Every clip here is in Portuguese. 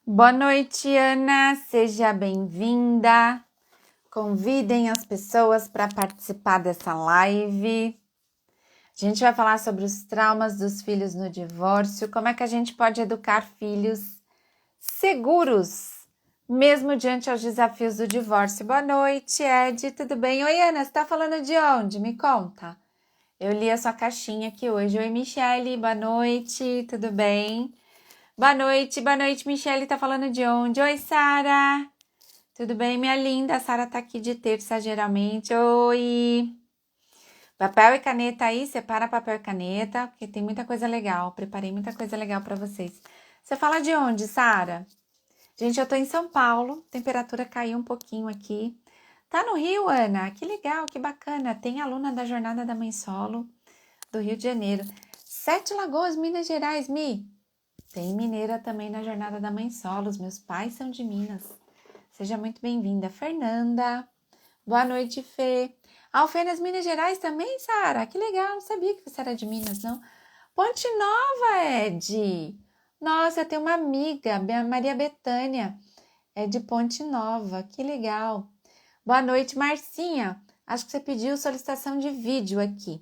Boa noite, Ana. Seja bem-vinda. Convidem as pessoas para participar dessa live. A gente vai falar sobre os traumas dos filhos no divórcio, como é que a gente pode educar filhos seguros, mesmo diante aos desafios do divórcio. Boa noite, Ed. Tudo bem? Oi, Ana, você está falando de onde? Me conta. Eu li a sua caixinha aqui hoje. Oi, Michele. Boa noite. Tudo bem? Boa noite, Michele tá falando de onde? Oi, Sara. Tudo bem, minha linda? A Sara tá aqui de terça, geralmente. Oi. Papel e caneta aí, separa papel e caneta, porque tem muita coisa legal. Preparei muita coisa legal para vocês. Você fala de onde, Sara? Gente, eu tô em São Paulo, temperatura caiu um pouquinho aqui. Tá no Rio, Ana? Que legal, que bacana. Tem aluna da Jornada da Mãe Solo do Rio de Janeiro. Sete Lagoas, Minas Gerais, Mi. Tem mineira também na Jornada da Mãe Solo. Os meus pais são de Minas. Seja muito bem-vinda, Fernanda. Boa noite, Fê. Fê nas Minas Gerais também, Sara? Que legal, não sabia que você era de Minas, não. Ponte Nova, Ed. Nossa, eu tenho uma amiga, Maria Bethânia, é de Ponte Nova. Que legal. Boa noite, Marcinha. Acho que você pediu solicitação de vídeo aqui.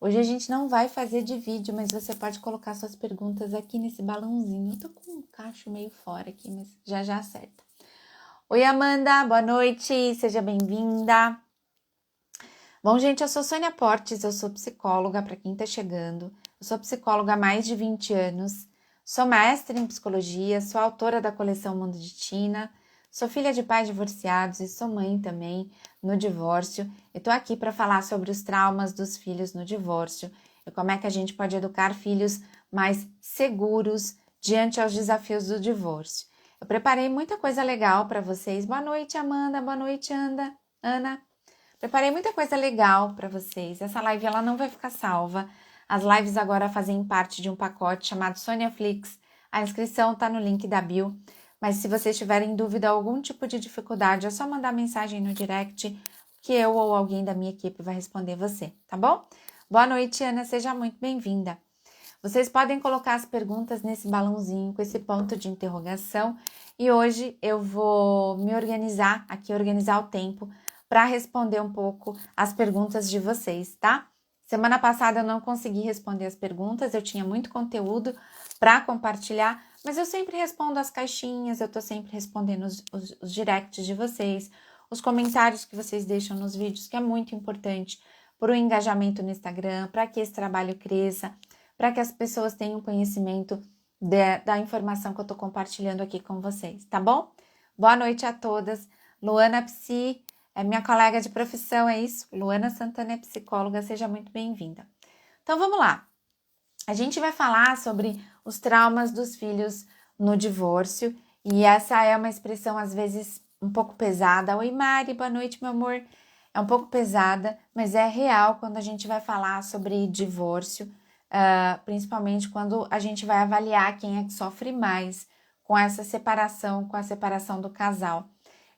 Hoje a gente não vai fazer de vídeo, mas você pode colocar suas perguntas aqui nesse balãozinho. Eu tô com um cacho meio fora aqui, mas já acerta. Oi, Amanda, boa noite, seja bem-vinda. Bom, gente, eu sou Sônia Portes, eu sou psicóloga, para quem tá chegando. Eu sou psicóloga há mais de 20 anos, sou mestre em psicologia, sou autora da coleção Mundo de Tina, sou filha de pais divorciados e sou mãe também no divórcio. Eu tô aqui para falar sobre os traumas dos filhos no divórcio e como é que a gente pode educar filhos mais seguros diante aos desafios do divórcio. Eu preparei muita coisa legal para vocês. Boa noite, Amanda. Boa noite, Ana. Preparei muita coisa legal para vocês. Essa live ela não vai ficar salva. As lives agora fazem parte de um pacote chamado SoniaFlix. A inscrição está no link da bio. Mas se vocês tiverem dúvida ou algum tipo de dificuldade, é só mandar mensagem no direct que eu ou alguém da minha equipe vai responder você, tá bom? Boa noite, Ana. Seja muito bem-vinda. Vocês podem colocar as perguntas nesse balãozinho com esse ponto de interrogação. E hoje eu vou me organizar aqui, organizar o tempo para responder um pouco as perguntas de vocês, tá? Semana passada eu não consegui responder as perguntas, eu tinha muito conteúdo para compartilhar, mas eu sempre respondo as caixinhas, eu tô sempre respondendo os directs de vocês, os comentários que vocês deixam nos vídeos, que é muito importante para o engajamento no Instagram, para que esse trabalho cresça, para que as pessoas tenham conhecimento da informação que eu tô compartilhando aqui com vocês, tá bom? Boa noite a todas. Luana Psi é minha colega de profissão, é isso? Luana Santana é psicóloga, seja muito bem-vinda. Então vamos lá. A gente vai falar sobre os traumas dos filhos no divórcio e essa é uma expressão às vezes um pouco pesada. Oi, Mari, boa noite, meu amor. É um pouco pesada, mas é real quando a gente vai falar sobre divórcio, principalmente quando a gente vai avaliar quem é que sofre mais com essa separação, com a separação do casal.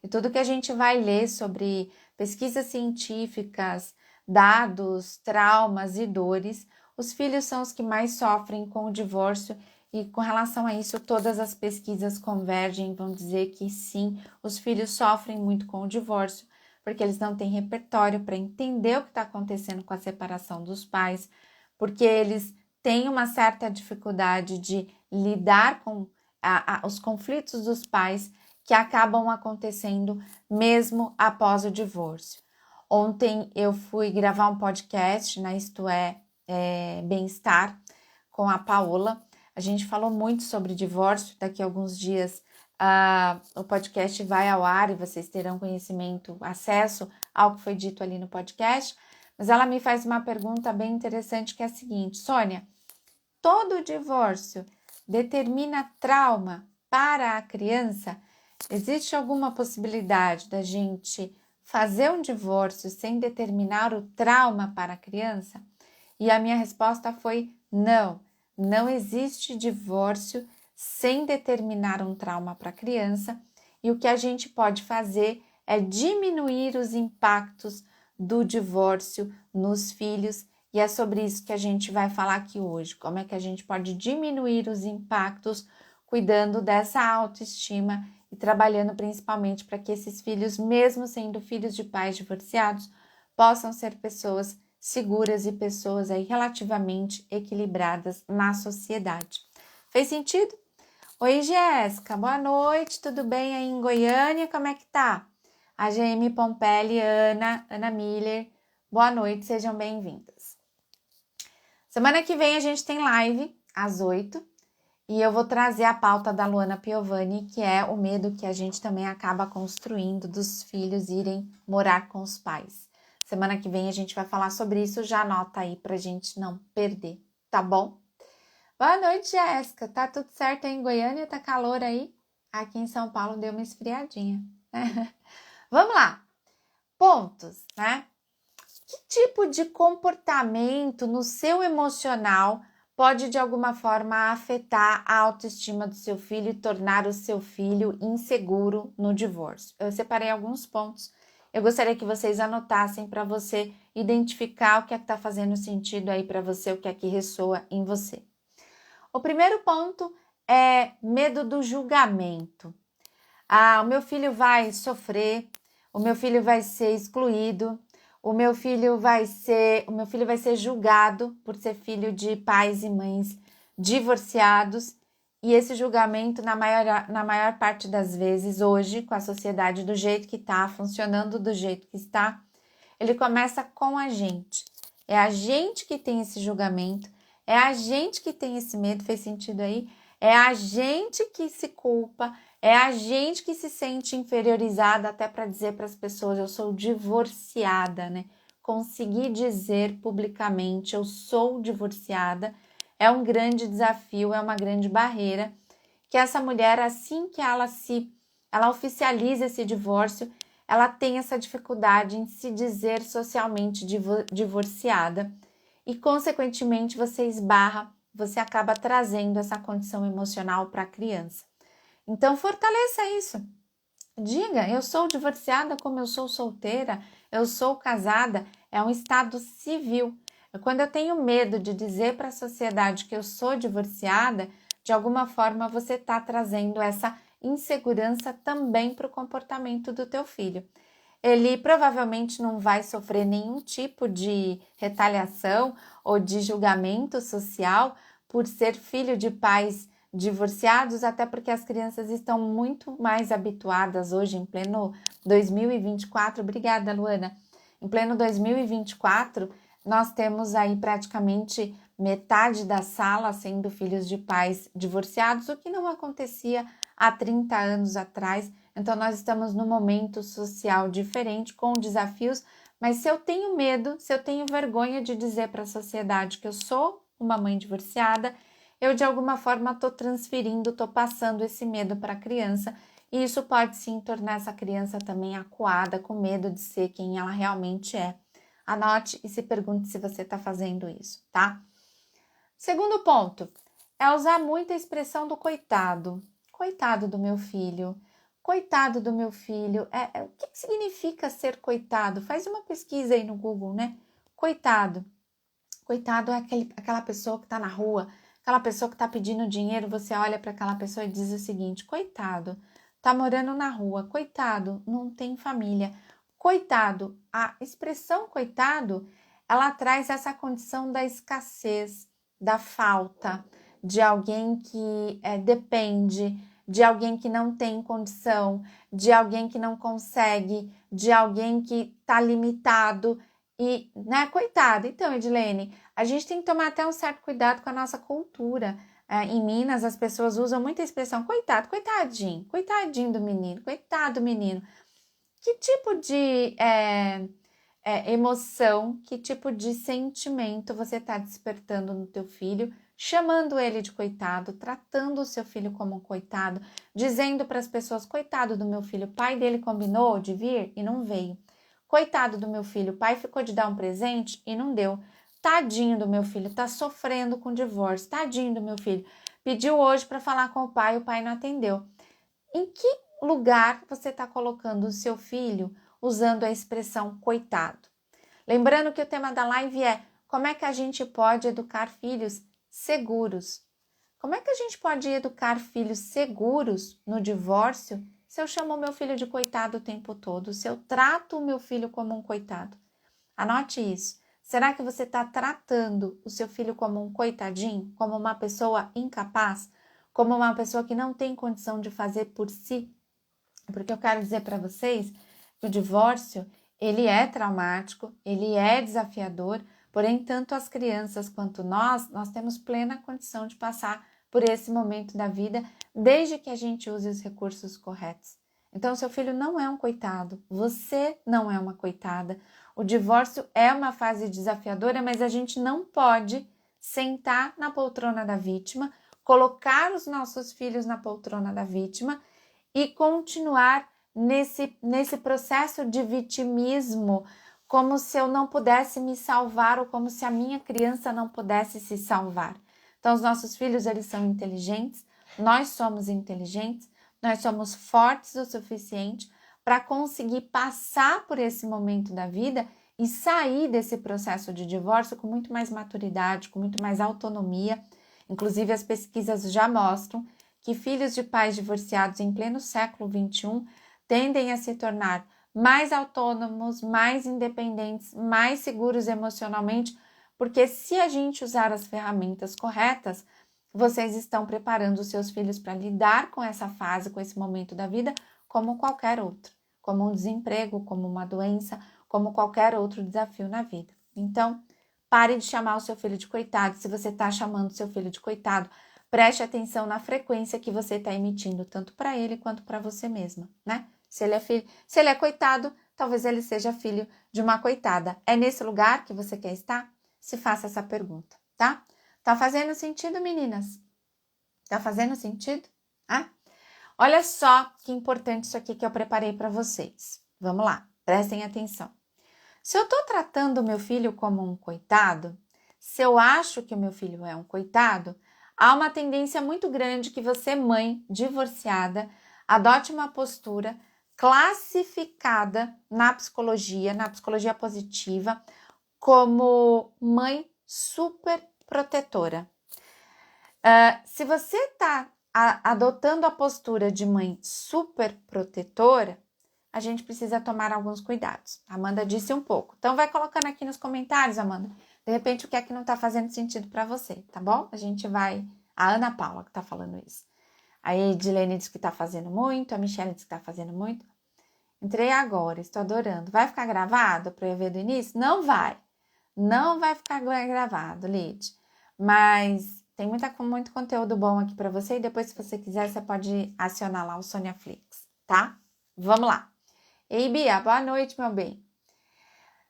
E tudo que a gente vai ler sobre pesquisas científicas, dados, traumas e dores, os filhos são os que mais sofrem com o divórcio e com relação a isso todas as pesquisas convergem, vão dizer que sim, os filhos sofrem muito com o divórcio, porque eles não têm repertório para entender o que está acontecendo com a separação dos pais, porque eles têm uma certa dificuldade de lidar com os conflitos dos pais que acabam acontecendo mesmo após o divórcio. Ontem eu fui gravar um podcast na Isto Bem-Estar com a Paola. A gente falou muito sobre divórcio. Daqui a alguns dias o podcast vai ao ar e vocês terão conhecimento, acesso ao que foi dito ali no podcast. Mas ela me faz uma pergunta bem interessante que é a seguinte: Sônia, todo divórcio determina trauma para a criança? Existe alguma possibilidade da gente fazer um divórcio sem determinar o trauma para a criança? E a minha resposta foi não, não existe divórcio sem determinar um trauma para a criança. E o que a gente pode fazer é diminuir os impactos do divórcio nos filhos. E é sobre isso que a gente vai falar aqui hoje. Como é que a gente pode diminuir os impactos cuidando dessa autoestima e trabalhando principalmente para que esses filhos, mesmo sendo filhos de pais divorciados, possam ser pessoas seguras e pessoas aí relativamente equilibradas na sociedade. Fez sentido? Oi, Jéssica, boa noite, tudo bem aí em Goiânia? Como é que tá? A GM Pompelli, Ana Miller, boa noite, sejam bem-vindas. Semana que vem a gente tem live às 8 e eu vou trazer a pauta da Luana Piovani, que é o medo que a gente também acaba construindo dos filhos irem morar com os pais. Semana que vem a gente vai falar sobre isso, já anota aí pra gente não perder, tá bom? Boa noite, Jéssica. Tá tudo certo aí em Goiânia? Tá calor aí? Aqui em São Paulo deu uma esfriadinha. Vamos lá. Pontos, né? Que tipo de comportamento no seu emocional pode de alguma forma afetar a autoestima do seu filho e tornar o seu filho inseguro no divórcio? Eu separei alguns pontos. Eu gostaria que vocês anotassem para você identificar o que é que está fazendo sentido aí para você, o que é que ressoa em você. O primeiro ponto é medo do julgamento. O meu filho vai sofrer, o meu filho vai ser excluído, o meu filho vai ser julgado por ser filho de pais e mães divorciados. E esse julgamento, na maior parte das vezes, hoje, com a sociedade do jeito que está, funcionando do jeito que está, ele começa com a gente. É a gente que tem esse julgamento, é a gente que tem esse medo, fez sentido aí? É a gente que se culpa, é a gente que se sente inferiorizada até para dizer para as pessoas, eu sou divorciada, né? Conseguir dizer publicamente, eu sou divorciada, é um grande desafio, é uma grande barreira, que essa mulher, assim que ela oficializa esse divórcio, ela tem essa dificuldade em se dizer socialmente divorciada e, consequentemente, você acaba trazendo essa condição emocional para a criança. Então, fortaleça isso. Diga, eu sou divorciada como eu sou solteira, eu sou casada, é um estado civil. Quando eu tenho medo de dizer para a sociedade que eu sou divorciada, de alguma forma você está trazendo essa insegurança também para o comportamento do teu filho. Ele provavelmente não vai sofrer nenhum tipo de retaliação ou de julgamento social por ser filho de pais divorciados, até porque as crianças estão muito mais habituadas hoje, em pleno 2024. Obrigada, Luana. Em pleno 2024, nós temos aí praticamente metade da sala sendo filhos de pais divorciados, o que não acontecia há 30 anos atrás. Então, nós estamos num momento social diferente, com desafios, mas se eu tenho medo, se eu tenho vergonha de dizer para a sociedade que eu sou uma mãe divorciada, eu de alguma forma estou transferindo, estou passando esse medo para a criança, e isso pode sim tornar essa criança também acuada, com medo de ser quem ela realmente é. Anote e se pergunte se você está fazendo isso, tá? Segundo ponto, é usar muito a expressão do coitado. Coitado do meu filho. Coitado do meu filho. O que significa ser coitado? Faz uma pesquisa aí no Google, né? Coitado. Coitado é aquela pessoa que está na rua, aquela pessoa que está pedindo dinheiro, você olha para aquela pessoa e diz o seguinte, coitado, está morando na rua, coitado, não tem família. Coitado, a expressão coitado, ela traz essa condição da escassez, da falta, de alguém que depende, de alguém que não tem condição, de alguém que não consegue, de alguém que está limitado e, né, coitado. Então, Edilene, a gente tem que tomar até um certo cuidado com a nossa cultura. Em Minas, as pessoas usam muita expressão coitado, coitadinho, coitadinho do menino, coitado do menino. Que tipo de emoção, que tipo de sentimento você está despertando no teu filho, chamando ele de coitado, tratando o seu filho como um coitado, dizendo para as pessoas, coitado do meu filho, o pai dele combinou de vir e não veio. Coitado do meu filho, o pai ficou de dar um presente e não deu. Tadinho do meu filho, tá sofrendo com divórcio. Tadinho do meu filho. Pediu hoje para falar com o pai não atendeu. Em que lugar você está colocando o seu filho usando a expressão coitado? Lembrando que o tema da live é como é que a gente pode educar filhos seguros. Como é que a gente pode educar filhos seguros no divórcio se eu chamo o meu filho de coitado o tempo todo, se eu trato o meu filho como um coitado? Anote isso. Será que você está tratando o seu filho como um coitadinho, como uma pessoa incapaz, como uma pessoa que não tem condição de fazer por si? Porque eu quero dizer para vocês que o divórcio, ele é traumático, ele é desafiador, porém, tanto as crianças quanto nós temos plena condição de passar por esse momento da vida, desde que a gente use os recursos corretos. Então, seu filho não é um coitado, você não é uma coitada. O divórcio é uma fase desafiadora, mas a gente não pode sentar na poltrona da vítima, colocar os nossos filhos na poltrona da vítima e continuar nesse processo de vitimismo, como se eu não pudesse me salvar ou como se a minha criança não pudesse se salvar. Então, os nossos filhos, eles são inteligentes, nós somos inteligentes, nós somos fortes o suficiente para conseguir passar por esse momento da vida e sair desse processo de divórcio com muito mais maturidade, com muito mais autonomia. Inclusive, as pesquisas já mostram que filhos de pais divorciados em pleno século XXI tendem a se tornar mais autônomos, mais independentes, mais seguros emocionalmente, porque se a gente usar as ferramentas corretas, vocês estão preparando os seus filhos para lidar com essa fase, com esse momento da vida, como qualquer outro, como um desemprego, como uma doença, como qualquer outro desafio na vida. Então, pare de chamar o seu filho de coitado. Se você está chamando o seu filho de coitado, preste atenção na frequência que você está emitindo, tanto para ele quanto para você mesma, né? Se ele é coitado, talvez ele seja filho de uma coitada. É nesse lugar que você quer estar? Se faça essa pergunta, tá? Tá fazendo sentido, meninas? Tá fazendo sentido? Ah? Olha só que importante isso aqui que eu preparei para vocês. Vamos lá, prestem atenção. Se eu tô tratando o meu filho como um coitado, se eu acho que o meu filho é um coitado, há uma tendência muito grande que você, mãe divorciada, adote uma postura classificada na psicologia positiva, como mãe super protetora. Se você está adotando a postura de mãe super protetora, a gente precisa tomar alguns cuidados. A Amanda disse um pouco. Então, vai colocando aqui nos comentários, Amanda. De repente, o que é que não está fazendo sentido para você, tá bom? A gente vai... A Ana Paula que está falando isso. A Edilene diz que está fazendo muito. A Michelle diz que está fazendo muito. Entrei agora, estou adorando. Vai ficar gravado para eu ver do início? Não vai. Não vai ficar gravado, Lid. Mas tem muito conteúdo bom aqui para você. E depois, se você quiser, você pode acionar lá o Sônia Flix, tá? Vamos lá. Ei, Bia, boa noite, meu bem.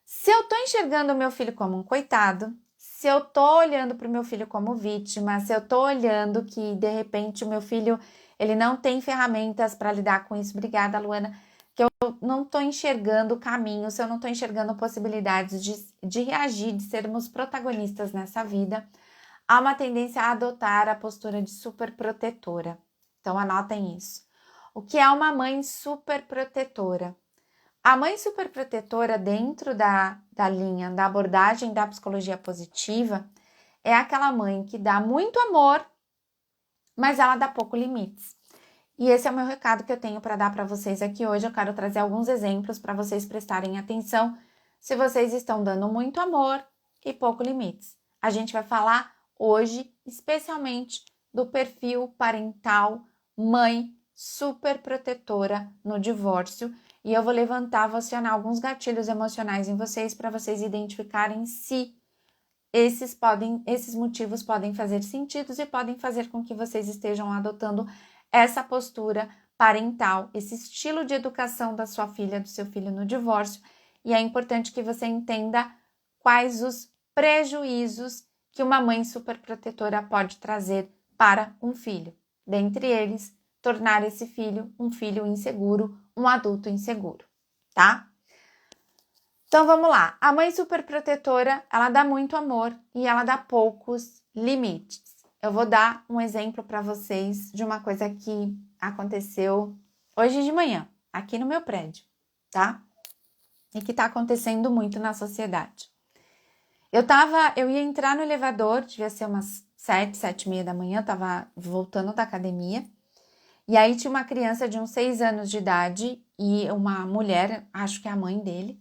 Se eu tô enxergando o meu filho como um coitado, se eu tô olhando para o meu filho como vítima, se eu tô olhando que, de repente, o meu filho, ele não tem ferramentas para lidar com isso, obrigada, Luana, que eu não tô enxergando o caminho, se eu não tô enxergando possibilidades de reagir, de sermos protagonistas nessa vida, há uma tendência a adotar a postura de super protetora. Então, anotem isso. O que é uma mãe super protetora? A mãe superprotetora, dentro da linha da abordagem da psicologia positiva, é aquela mãe que dá muito amor, mas ela dá pouco limites. E esse é o meu recado que eu tenho para dar para vocês aqui hoje. Eu quero trazer alguns exemplos para vocês prestarem atenção se vocês estão dando muito amor e pouco limites. A gente vai falar hoje, especialmente, do perfil parental mãe superprotetora no divórcio. E eu vou vou acionar alguns gatilhos emocionais em vocês para vocês identificarem se esses motivos podem fazer sentido e podem fazer com que vocês estejam adotando essa postura parental, esse estilo de educação da sua filha, do seu filho no divórcio. E é importante que você entenda quais os prejuízos que uma mãe superprotetora pode trazer para um filho. Dentre eles, tornar esse filho um filho inseguro, um adulto inseguro, tá? Então, vamos lá. A mãe superprotetora, ela dá muito amor e ela dá poucos limites. Eu vou dar um exemplo para vocês de uma coisa que aconteceu hoje de manhã, aqui no meu prédio, tá? E que tá acontecendo muito na sociedade. Eu ia entrar no elevador, devia ser umas 7h30 da manhã, eu tava voltando da academia. E aí tinha uma criança de uns 6 anos de idade e uma mulher, acho que é a mãe dele.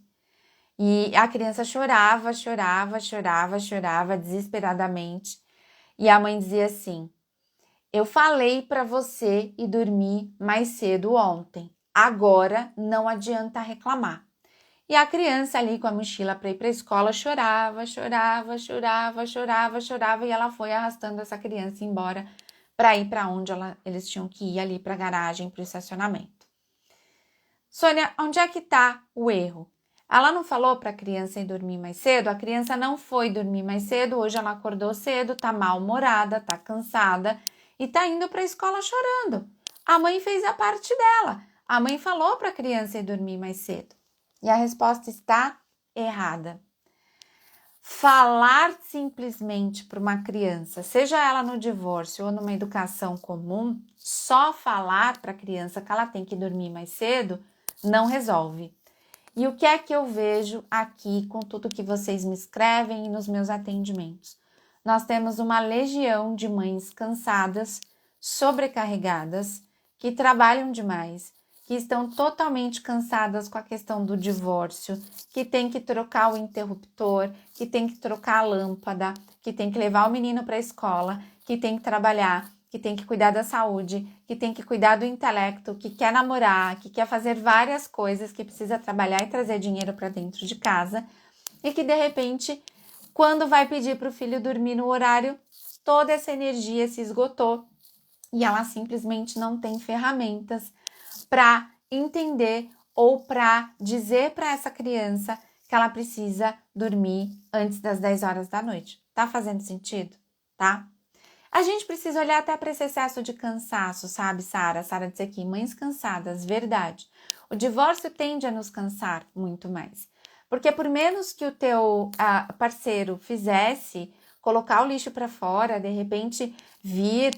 E a criança chorava desesperadamente. E a mãe dizia assim: eu falei para você ir dormir mais cedo ontem. Agora não adianta reclamar. E a criança ali com a mochila para ir para a escola chorava e ela foi arrastando essa criança embora para ir para onde eles tinham que ir ali para a garagem, para o estacionamento. Sônia, onde é que está o erro? Ela não falou para a criança ir dormir mais cedo? A criança não foi dormir mais cedo, hoje ela acordou cedo, tá mal-humorada, tá cansada e tá indo para a escola chorando. A mãe fez a parte dela. A mãe falou para a criança ir dormir mais cedo. E a resposta está errada. Falar simplesmente para uma criança, seja ela no divórcio ou numa educação comum, só falar para a criança que ela tem que dormir mais cedo não resolve. E o que é que eu vejo aqui com tudo que vocês me escrevem e nos meus atendimentos? Nós temos uma legião de mães cansadas, sobrecarregadas, que trabalham demais, que estão totalmente cansadas com a questão do divórcio, que tem que trocar o interruptor, que tem que trocar a lâmpada, que tem que levar o menino para a escola, que tem que trabalhar, que tem que cuidar da saúde, que tem que cuidar do intelecto, que quer namorar, que quer fazer várias coisas, que precisa trabalhar e trazer dinheiro para dentro de casa e que de repente, quando vai pedir para o filho dormir no horário, toda essa energia se esgotou e ela simplesmente não tem ferramentas para entender ou para dizer para essa criança que ela precisa dormir antes das 10 horas da noite. Tá fazendo sentido? Tá? A gente precisa olhar até para esse excesso de cansaço, sabe, Sara? Sara disse aqui, mães cansadas, verdade. O divórcio tende a nos cansar muito mais. Porque por menos que o teu parceiro fizesse, colocar o lixo para fora, de repente vir,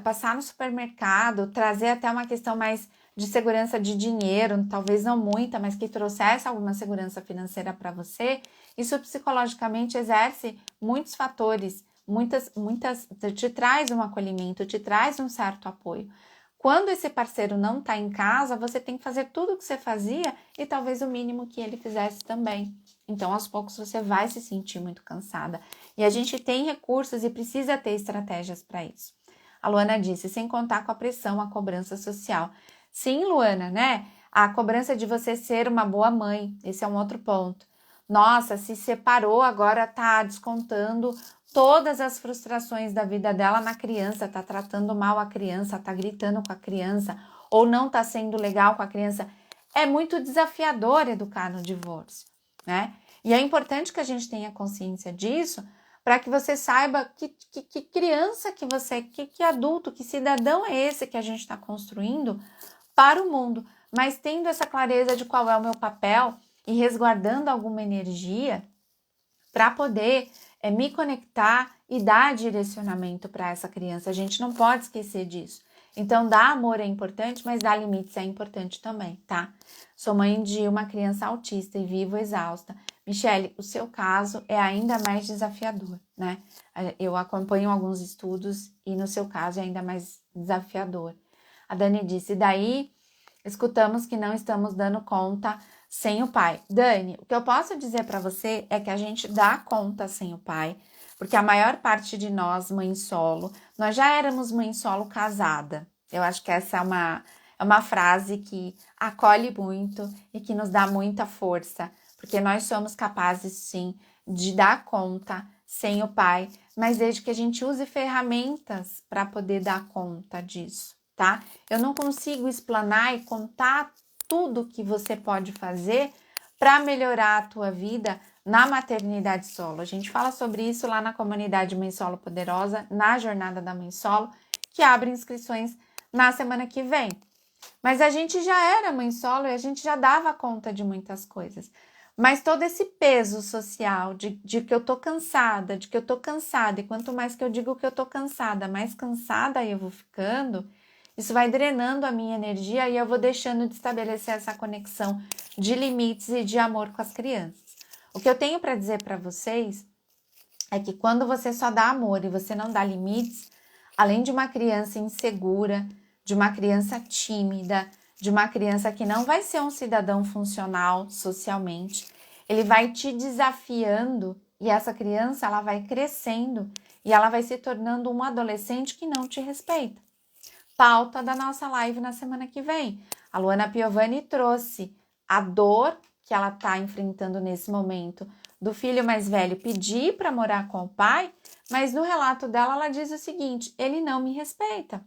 passar no supermercado, trazer até uma questão mais de segurança de dinheiro, talvez não muita, mas que trouxesse alguma segurança financeira para você, isso psicologicamente exerce muitos fatores, muitas, te traz um acolhimento, te traz um certo apoio. Quando esse parceiro não está em casa, você tem que fazer tudo o que você fazia e talvez o mínimo que ele fizesse também. Então, aos poucos, você vai se sentir muito cansada. E a gente tem recursos e precisa ter estratégias para isso. A Luana disse, sem contar com a pressão, a cobrança social. Sim, Luana, né? A cobrança de você ser uma boa mãe, esse é um outro ponto. Nossa, se separou, agora tá descontando todas as frustrações da vida dela na criança, tá tratando mal a criança, tá gritando com a criança, ou não tá sendo legal com a criança. É muito desafiador educar no divórcio, né? E é importante que a gente tenha consciência disso, para que você saiba que criança que você, que adulto, que cidadão é esse que a gente está construindo para o mundo, mas tendo essa clareza de qual é o meu papel e resguardando alguma energia para poder me conectar e dar direcionamento para essa criança. A gente não pode esquecer disso. Então, dar amor é importante, mas dar limites é importante também, tá? Sou mãe de uma criança autista e vivo exausta. Michele, o seu caso é ainda mais desafiador, né? Eu acompanho alguns estudos e no seu caso é ainda mais desafiador. A Dani disse, daí escutamos que não estamos dando conta sem o pai. Dani, o que eu posso dizer para você é que a gente dá conta sem o pai, porque a maior parte de nós, mãe solo, nós já éramos mãe solo casada. Eu acho que essa é uma frase que acolhe muito e que nos dá muita força, porque nós somos capazes, sim, de dar conta sem o pai, mas desde que a gente use ferramentas para poder dar conta disso, tá? Eu não consigo explanar e contar tudo que você pode fazer para melhorar a tua vida na maternidade solo. A gente fala sobre isso lá na comunidade Mãe Solo Poderosa, na Jornada da Mãe Solo, que abre inscrições na semana que vem. Mas a gente já era mãe solo e a gente já dava conta de muitas coisas. Mas todo esse peso social de que eu tô cansada, e quanto mais que eu digo que eu tô cansada, mais cansada eu vou ficando, isso vai drenando a minha energia e eu vou deixando de estabelecer essa conexão de limites e de amor com as crianças. O que eu tenho para dizer para vocês é que quando você só dá amor e você não dá limites, além de uma criança insegura, de uma criança tímida, de uma criança que não vai ser um cidadão funcional socialmente, ele vai te desafiando e essa criança ela vai crescendo e ela vai se tornando um adolescente que não te respeita. Pauta da nossa live na semana que vem. A Luana Piovani trouxe a dor que ela está enfrentando nesse momento do filho mais velho pedir para morar com o pai, mas no relato dela ela diz o seguinte: ele não me respeita.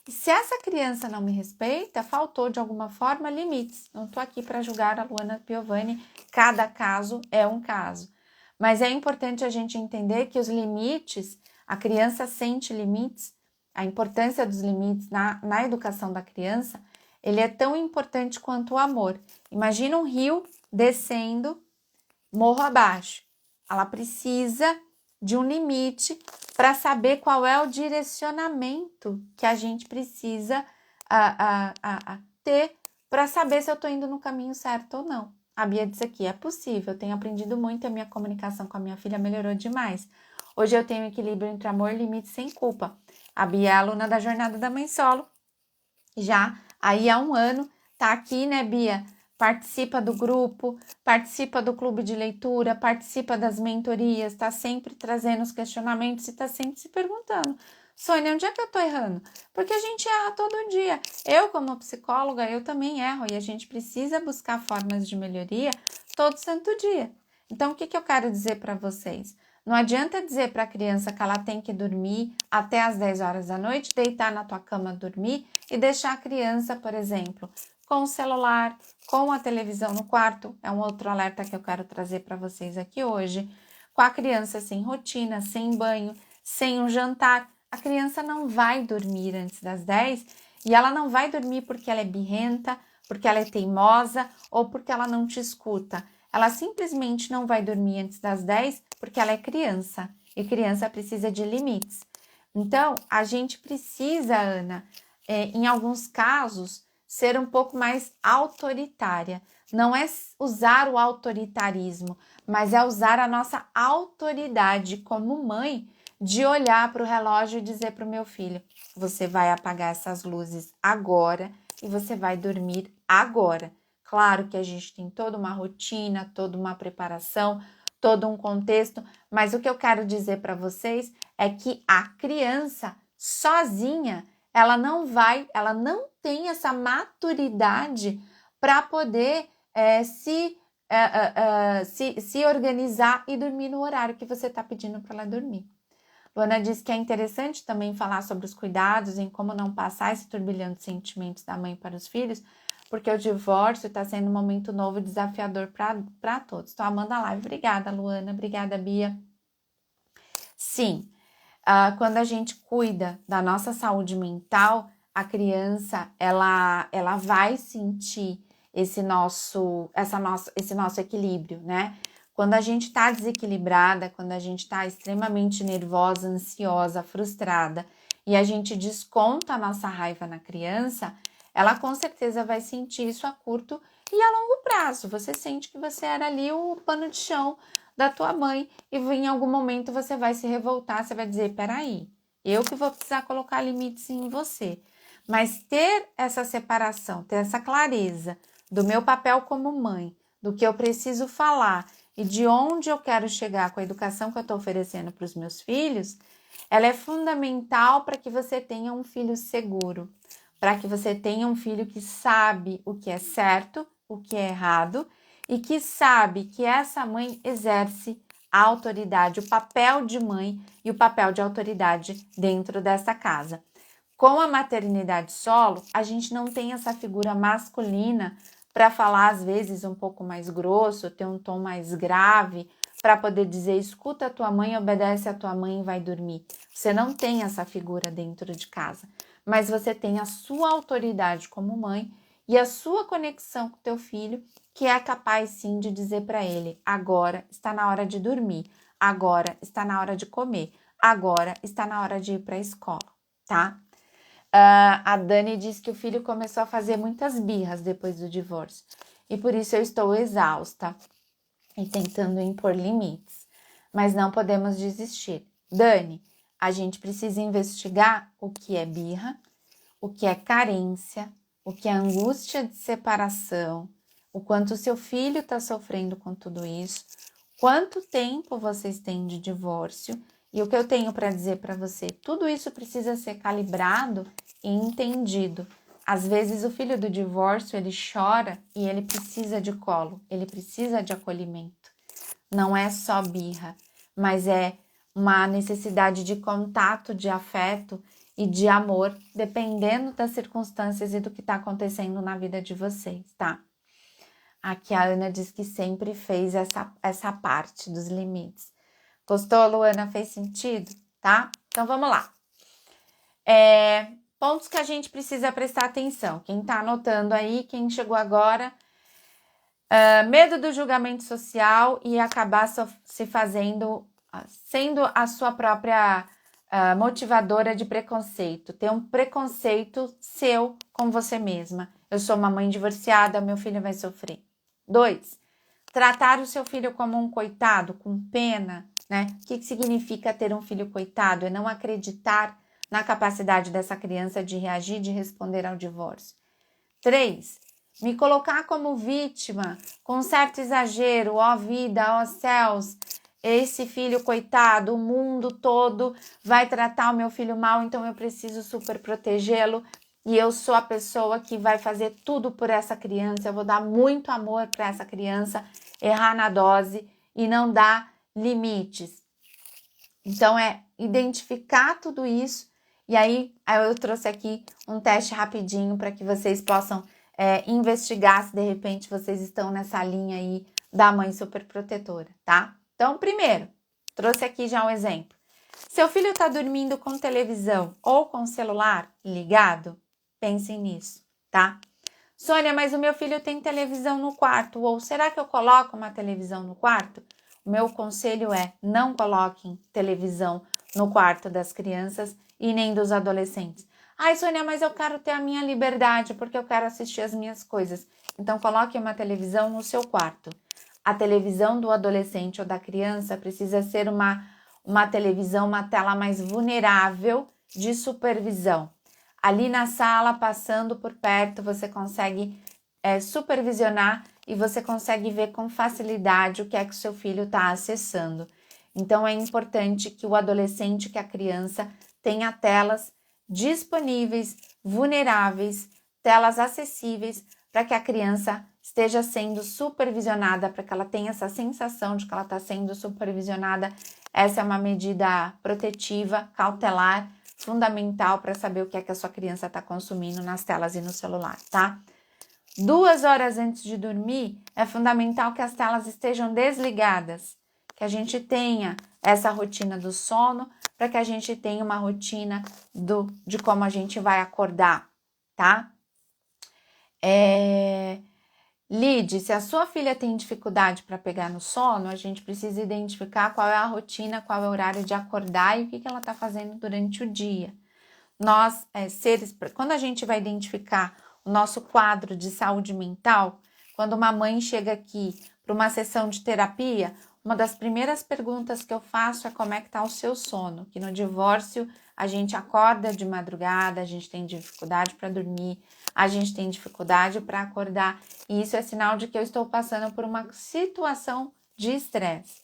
E se essa criança não me respeita, faltou de alguma forma limites. Não estou aqui para julgar a Luana Piovani, cada caso é um caso. Mas é importante a gente entender que os limites, a criança sente limites, a importância dos limites na educação da criança, ele é tão importante quanto o amor. Imagina um rio descendo morro abaixo. Ela precisa de um limite para saber qual é o direcionamento que a gente precisa ter para saber se eu estou indo no caminho certo ou não. A Bia disse aqui, é possível, eu tenho aprendido muito, a minha comunicação com a minha filha melhorou demais. Hoje eu tenho equilíbrio entre amor, limite sem culpa. A Bia é aluna da Jornada da Mãe Solo, já aí há um ano, tá aqui, né, Bia? Participa do grupo, participa do clube de leitura, participa das mentorias, tá sempre trazendo os questionamentos e tá sempre se perguntando: Sônia, onde é que eu tô errando? Porque a gente erra todo dia. Eu, como psicóloga, eu também erro e a gente precisa buscar formas de melhoria todo santo dia. Então, o que eu quero dizer para vocês? Não adianta dizer para a criança que ela tem que dormir até as 10 horas da noite, deitar na tua cama, dormir e deixar a criança, por exemplo, com o celular, com a televisão no quarto. É um outro alerta que eu quero trazer para vocês aqui hoje. Com a criança sem rotina, sem banho, sem um jantar. A criança não vai dormir antes das 10 e ela não vai dormir porque ela é birrenta, porque ela é teimosa ou porque ela não te escuta. Ela simplesmente não vai dormir antes das 10 porque ela é criança e criança precisa de limites. Então, a gente precisa, Ana, em alguns casos, ser um pouco mais autoritária. Não é usar o autoritarismo, mas é usar a nossa autoridade como mãe de olhar para o relógio e dizer para o meu filho: você vai apagar essas luzes agora e você vai dormir agora. Claro que a gente tem toda uma rotina, toda uma preparação, todo um contexto, mas o que eu quero dizer para vocês é que a criança sozinha, ela não tem essa maturidade para poder se organizar e dormir no horário que você está pedindo para ela dormir. Luana diz que é interessante também falar sobre os cuidados em como não passar esse turbilhão de sentimentos da mãe para os filhos, porque o divórcio está sendo um momento novo e desafiador para todos. Estou amando a live. Obrigada, Luana. Obrigada, Bia. Sim, quando a gente cuida da nossa saúde mental, a criança ela vai sentir esse nosso equilíbrio, né? Quando a gente está desequilibrada, quando a gente está extremamente nervosa, ansiosa, frustrada e a gente desconta a nossa raiva na criança, ela com certeza vai sentir isso a curto e a longo prazo. Você sente que você era ali o pano de chão da tua mãe e em algum momento você vai se revoltar, você vai dizer: peraí, eu que vou precisar colocar limites em você. Mas ter essa separação, ter essa clareza do meu papel como mãe, do que eu preciso falar e de onde eu quero chegar com a educação que eu estou oferecendo para os meus filhos, ela é fundamental para que você tenha um filho seguro, para que você tenha um filho que sabe o que é certo, o que é errado e que sabe que essa mãe exerce a autoridade, o papel de mãe e o papel de autoridade dentro dessa casa. Com a maternidade solo, a gente não tem essa figura masculina para falar às vezes um pouco mais grosso, ter um tom mais grave, para poder dizer: escuta a tua mãe, obedece a tua mãe e vai dormir. Você não tem essa figura dentro de casa, mas você tem a sua autoridade como mãe e a sua conexão com teu filho, que é capaz sim de dizer para ele: agora está na hora de dormir, agora está na hora de comer, agora está na hora de ir para a escola, tá? A Dani diz que o filho começou a fazer muitas birras depois do divórcio e por isso eu estou exausta e tentando impor limites. mas não podemos desistir. Dani, a gente precisa investigar o que é birra, o que é carência, o que é angústia de separação, o quanto seu filho está sofrendo com tudo isso, quanto tempo vocês têm de divórcio. E o que eu tenho para dizer para você, tudo isso precisa ser calibrado e entendido. Às vezes o filho do divórcio, ele chora e ele precisa de colo, ele precisa de acolhimento. Não é só birra, mas é uma necessidade de contato, de afeto e de amor, dependendo das circunstâncias e do que está acontecendo na vida de vocês, tá? Aqui a Ana diz que sempre fez essa parte dos limites. Gostou, Luana? Fez sentido? Tá? Então, vamos lá. Pontos que a gente precisa prestar atenção. Quem tá anotando aí, quem chegou agora, medo do julgamento social e acabar se fazendo, sendo a sua própria motivadora de preconceito. Ter um preconceito seu com você mesma. Eu sou uma mãe divorciada, meu filho vai sofrer. 2, tratar o seu filho como um coitado, com pena, né? O que significa ter um filho coitado? É não acreditar na capacidade dessa criança de reagir, de responder ao divórcio. 3, me colocar como vítima, com certo exagero, ó vida, ó céus, esse filho coitado, o mundo todo vai tratar o meu filho mal, então eu preciso super protegê-lo. E eu sou a pessoa que vai fazer tudo por essa criança, eu vou dar muito amor para essa criança, errar na dose e não dar limites. Então, é identificar tudo isso. E aí eu trouxe aqui um teste rapidinho para que vocês possam investigar se de repente vocês estão nessa linha aí da mãe superprotetora, tá? Então, primeiro, trouxe aqui já um exemplo. Seu filho está dormindo com televisão ou com celular ligado? Pensem nisso, tá? Sônia, mas o meu filho tem televisão no quarto. Ou será que eu coloco uma televisão no quarto? O meu conselho é: não coloquem televisão no quarto das crianças e nem dos adolescentes. Ai, Sônia, mas eu quero ter a minha liberdade porque eu quero assistir as minhas coisas. Então, coloque uma televisão no seu quarto. A televisão do adolescente ou da criança precisa ser uma televisão, uma tela mais vulnerável de supervisão. Ali na sala, passando por perto, você consegue supervisionar e você consegue ver com facilidade o que é que o seu filho está acessando. Então, é importante que o adolescente, que a criança, tenha telas disponíveis, vulneráveis, telas acessíveis, para que a criança esteja sendo supervisionada, para que ela tenha essa sensação de que ela está sendo supervisionada. Essa é uma medida protetiva, cautelar, fundamental para saber o que é que a sua criança está consumindo nas telas e no celular, tá? 2 horas antes de dormir, é fundamental que as telas estejam desligadas, que a gente tenha essa rotina do sono, para que a gente tenha uma rotina de como a gente vai acordar, tá? Lide, se a sua filha tem dificuldade para pegar no sono, a gente precisa identificar qual é a rotina, qual é o horário de acordar e o que ela está fazendo durante o dia. Nós, quando a gente vai identificar o nosso quadro de saúde mental, quando uma mãe chega aqui para uma sessão de terapia, uma das primeiras perguntas que eu faço é como é que está o seu sono, que no divórcio a gente acorda de madrugada, a gente tem dificuldade para dormir, a gente tem dificuldade para acordar, e isso é sinal de que eu estou passando por uma situação de estresse.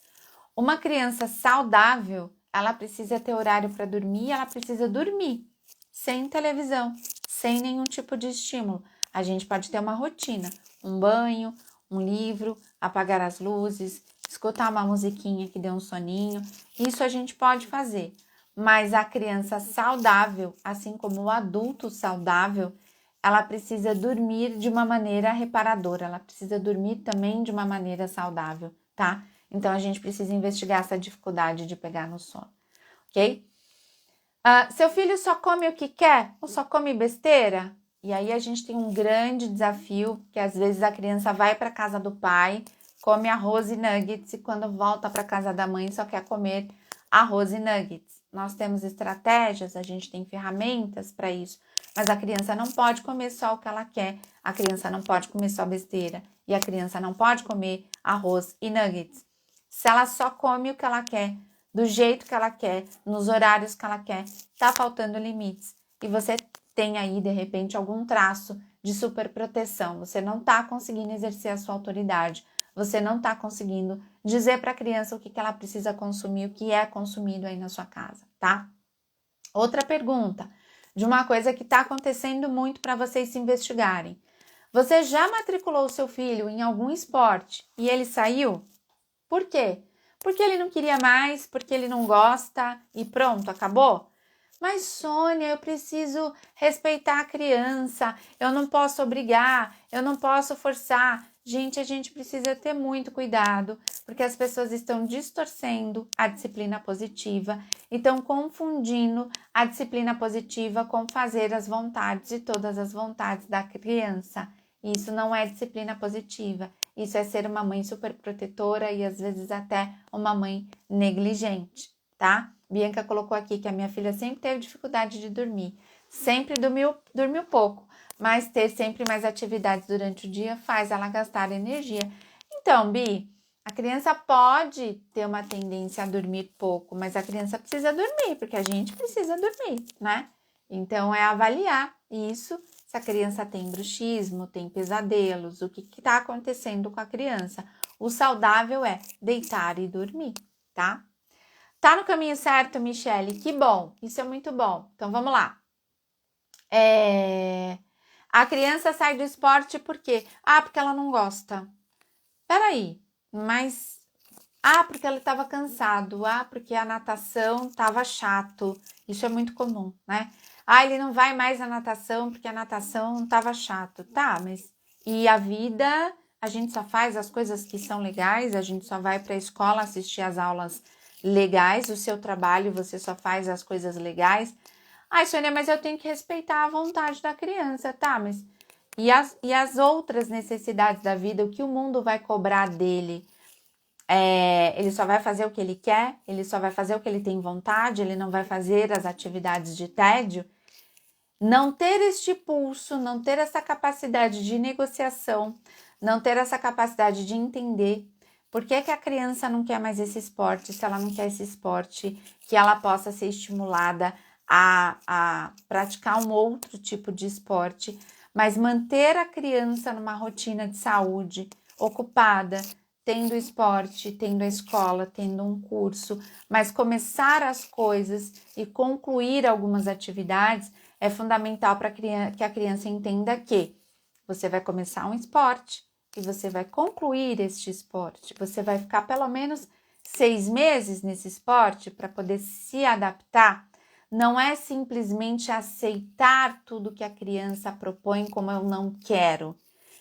Uma criança saudável, ela precisa ter horário para dormir, ela precisa dormir, sem televisão, sem nenhum tipo de estímulo. A gente pode ter uma rotina, um banho, um livro, apagar as luzes, escutar uma musiquinha que dê um soninho, isso a gente pode fazer. Mas a criança saudável, assim como o adulto saudável, ela precisa dormir de uma maneira reparadora, ela precisa dormir também de uma maneira saudável, tá? Então, a gente precisa investigar essa dificuldade de pegar no sono, ok? Seu filho só come o que quer ou só come besteira? E aí a gente tem um grande desafio, que às vezes a criança vai para casa do pai, come arroz e nuggets e quando volta para casa da mãe só quer comer arroz e nuggets. Nós temos estratégias, a gente tem ferramentas para isso, mas a criança não pode comer só o que ela quer, a criança não pode comer só besteira e a criança não pode comer arroz e nuggets. Se ela só come o que ela quer, do jeito que ela quer, nos horários que ela quer, tá faltando limites. E você tem aí, de repente, algum traço de superproteção. Você não tá conseguindo exercer a sua autoridade. Você não tá conseguindo dizer para a criança o que ela precisa consumir, o que é consumido aí na sua casa, tá? Outra pergunta, de uma coisa que está acontecendo muito para vocês se investigarem. Você já matriculou o seu filho em algum esporte e ele saiu? Por quê? Porque ele não queria mais, porque ele não gosta e pronto, acabou? Mas Sônia, eu preciso respeitar a criança, eu não posso obrigar, eu não posso forçar. Gente, a gente precisa ter muito cuidado, porque as pessoas estão distorcendo a disciplina positiva e estão confundindo a disciplina positiva com fazer as vontades e todas as vontades da criança. Isso não é disciplina positiva, isso é ser uma mãe super protetora e às vezes até uma mãe negligente, tá? Bianca colocou aqui que a minha filha sempre teve dificuldade de dormir, sempre dormiu pouco, mas ter sempre mais atividades durante o dia faz ela gastar energia. Então, Bi, a criança pode ter uma tendência a dormir pouco, mas a criança precisa dormir, porque a gente precisa dormir, né? Então, é avaliar isso, se a criança tem bruxismo, tem pesadelos, o que está acontecendo com a criança. O saudável é deitar e dormir, tá? Tá no caminho certo, Michele? Que bom, isso é muito bom. Então, vamos lá. A criança sai do esporte por quê? Ah, porque ela não gosta. Peraí, mas... Ah, porque ele estava cansado. Ah, porque a natação estava chato. Isso é muito comum, né? Ah, ele não vai mais na natação porque a natação estava chato. Tá, mas... E a vida... A gente só faz as coisas que são legais, a gente só vai para a escola assistir as aulas legais, o seu trabalho, você só faz as coisas legais. Ai, Sônia, mas eu tenho que respeitar a vontade da criança, tá? Mas e as outras necessidades da vida, o que o mundo vai cobrar dele? Ele só vai fazer o que ele quer? Ele só vai fazer o que ele tem vontade? Ele não vai fazer as atividades de tédio? Não ter este pulso, não ter essa capacidade de negociação, não ter essa capacidade de entender por que a criança não quer mais esse esporte, se ela não quer esse esporte, que ela possa ser estimulada a praticar um outro tipo de esporte, mas manter a criança numa rotina de saúde, ocupada, tendo esporte, tendo a escola, tendo um curso, mas começar as coisas e concluir algumas atividades é fundamental para que a criança entenda que você vai começar um esporte e você vai concluir este esporte. Você vai ficar pelo menos 6 meses nesse esporte para poder se adaptar. Não é simplesmente aceitar tudo que a criança propõe como eu não quero.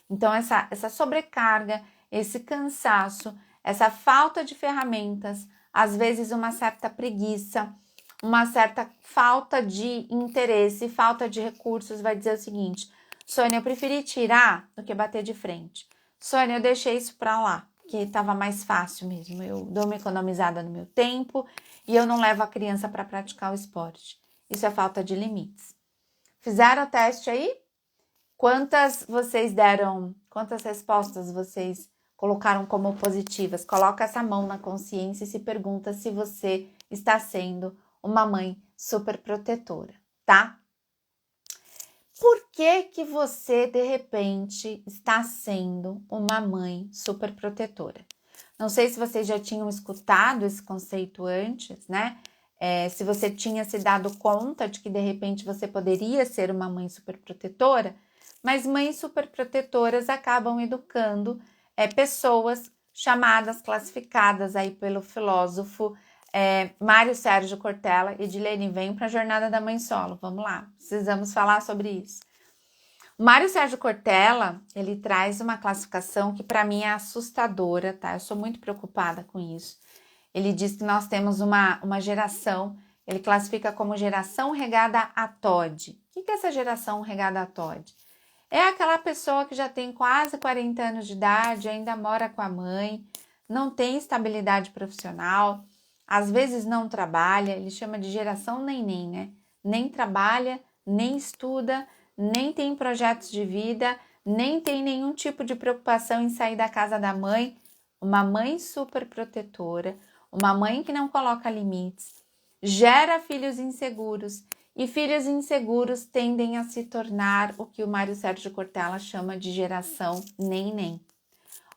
Então, essa sobrecarga, esse cansaço, essa falta de ferramentas, às vezes uma certa preguiça, uma certa falta de interesse, falta de recursos, vai dizer o seguinte: Sônia, eu preferi tirar do que bater de frente. Sônia, eu deixei isso para lá, porque estava mais fácil mesmo. Eu dou uma economizada no meu tempo e eu não levo a criança para praticar o esporte. Isso é falta de limites. Fizeram o teste aí? Quantas respostas vocês colocaram como positivas? Coloca essa mão na consciência e se pergunta se você está sendo uma mãe super protetora, tá? Por que você, de repente, está sendo uma mãe super protetora? Não sei se vocês já tinham escutado esse conceito antes, né? Se você tinha se dado conta de que, de repente, você poderia ser uma mãe super protetora, mas mães super protetoras acabam educando pessoas chamadas, classificadas aí pelo filósofo Mário Sérgio Cortella. Edilene, vem para a Jornada da Mãe Solo, vamos lá, precisamos falar sobre isso. O Mário Sérgio Cortella, ele traz uma classificação que para mim é assustadora, tá? Eu sou muito preocupada com isso. Ele diz que nós temos uma geração, ele classifica como geração regada a Todd. O que é essa geração regada a Todd? É aquela pessoa que já tem quase 40 anos de idade, ainda mora com a mãe, não tem estabilidade profissional, às vezes não trabalha, ele chama de geração neném, né? Nem trabalha, nem estuda, nem tem projetos de vida, nem tem nenhum tipo de preocupação em sair da casa da mãe. uma mãe super protetora, uma mãe que não coloca limites, gera filhos inseguros, e filhos inseguros tendem a se tornar o que o Mário Sérgio Cortella chama de geração nem.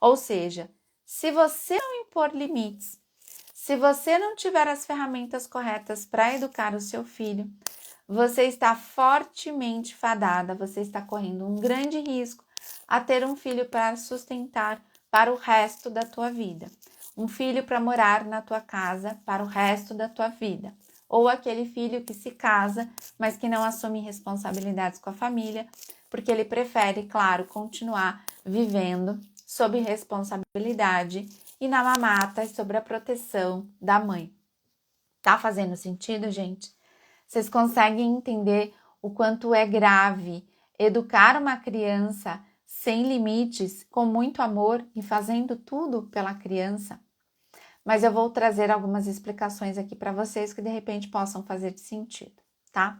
Ou seja, se você não impor limites, se você não tiver as ferramentas corretas para educar o seu filho, você está fortemente fadada, você está correndo um grande risco a ter um filho para sustentar para o resto da tua vida. Um filho para morar na tua casa para o resto da tua vida. Ou aquele filho que se casa, mas que não assume responsabilidades com a família, porque ele prefere, claro, continuar vivendo sob responsabilidade e na mamata e sob a proteção da mãe. Tá fazendo sentido, gente? Vocês conseguem entender o quanto é grave educar uma criança sem limites, com muito amor e fazendo tudo pela criança? Mas eu vou trazer algumas explicações aqui para vocês que de repente possam fazer sentido, tá?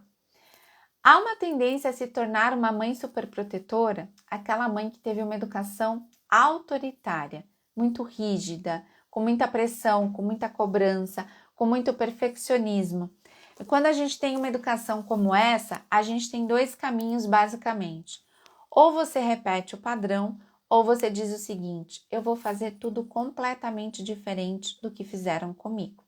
Há uma tendência a se tornar uma mãe superprotetora, aquela mãe que teve uma educação autoritária, muito rígida, com muita pressão, com muita cobrança, com muito perfeccionismo. E quando a gente tem uma educação como essa, a gente tem dois caminhos basicamente. Ou você repete o padrão, ou você diz o seguinte: eu vou fazer tudo completamente diferente do que fizeram comigo.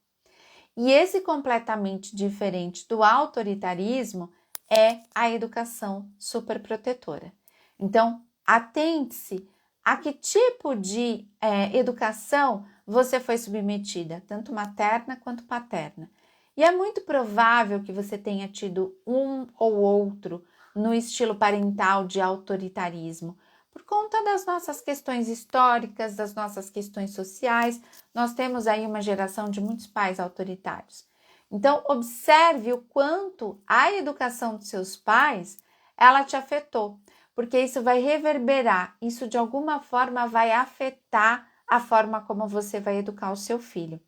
E esse completamente diferente do autoritarismo é a educação superprotetora. Então, atente-se a que tipo de educação você foi submetida, tanto materna quanto paterna. E é muito provável que você tenha tido um ou outro no estilo parental de autoritarismo, por conta das nossas questões históricas, das nossas questões sociais. Nós temos aí uma geração de muitos pais autoritários. Então, observe o quanto a educação dos seus pais, ela te afetou, porque isso vai reverberar, isso de alguma forma vai afetar a forma como você vai educar o seu filho.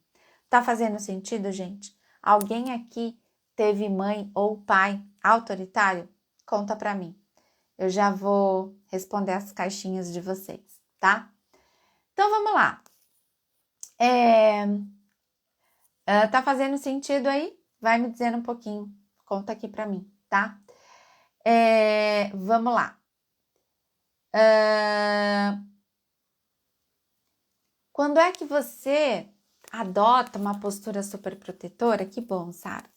Tá fazendo sentido, gente? Alguém aqui teve mãe ou pai autoritário? Conta pra mim. Eu já vou responder as caixinhas de vocês, tá? Então, vamos lá. Tá fazendo sentido aí? Vai me dizendo um pouquinho. Conta aqui pra mim, tá? Vamos lá. Quando é que você adota uma postura super protetora? Que bom, Sara.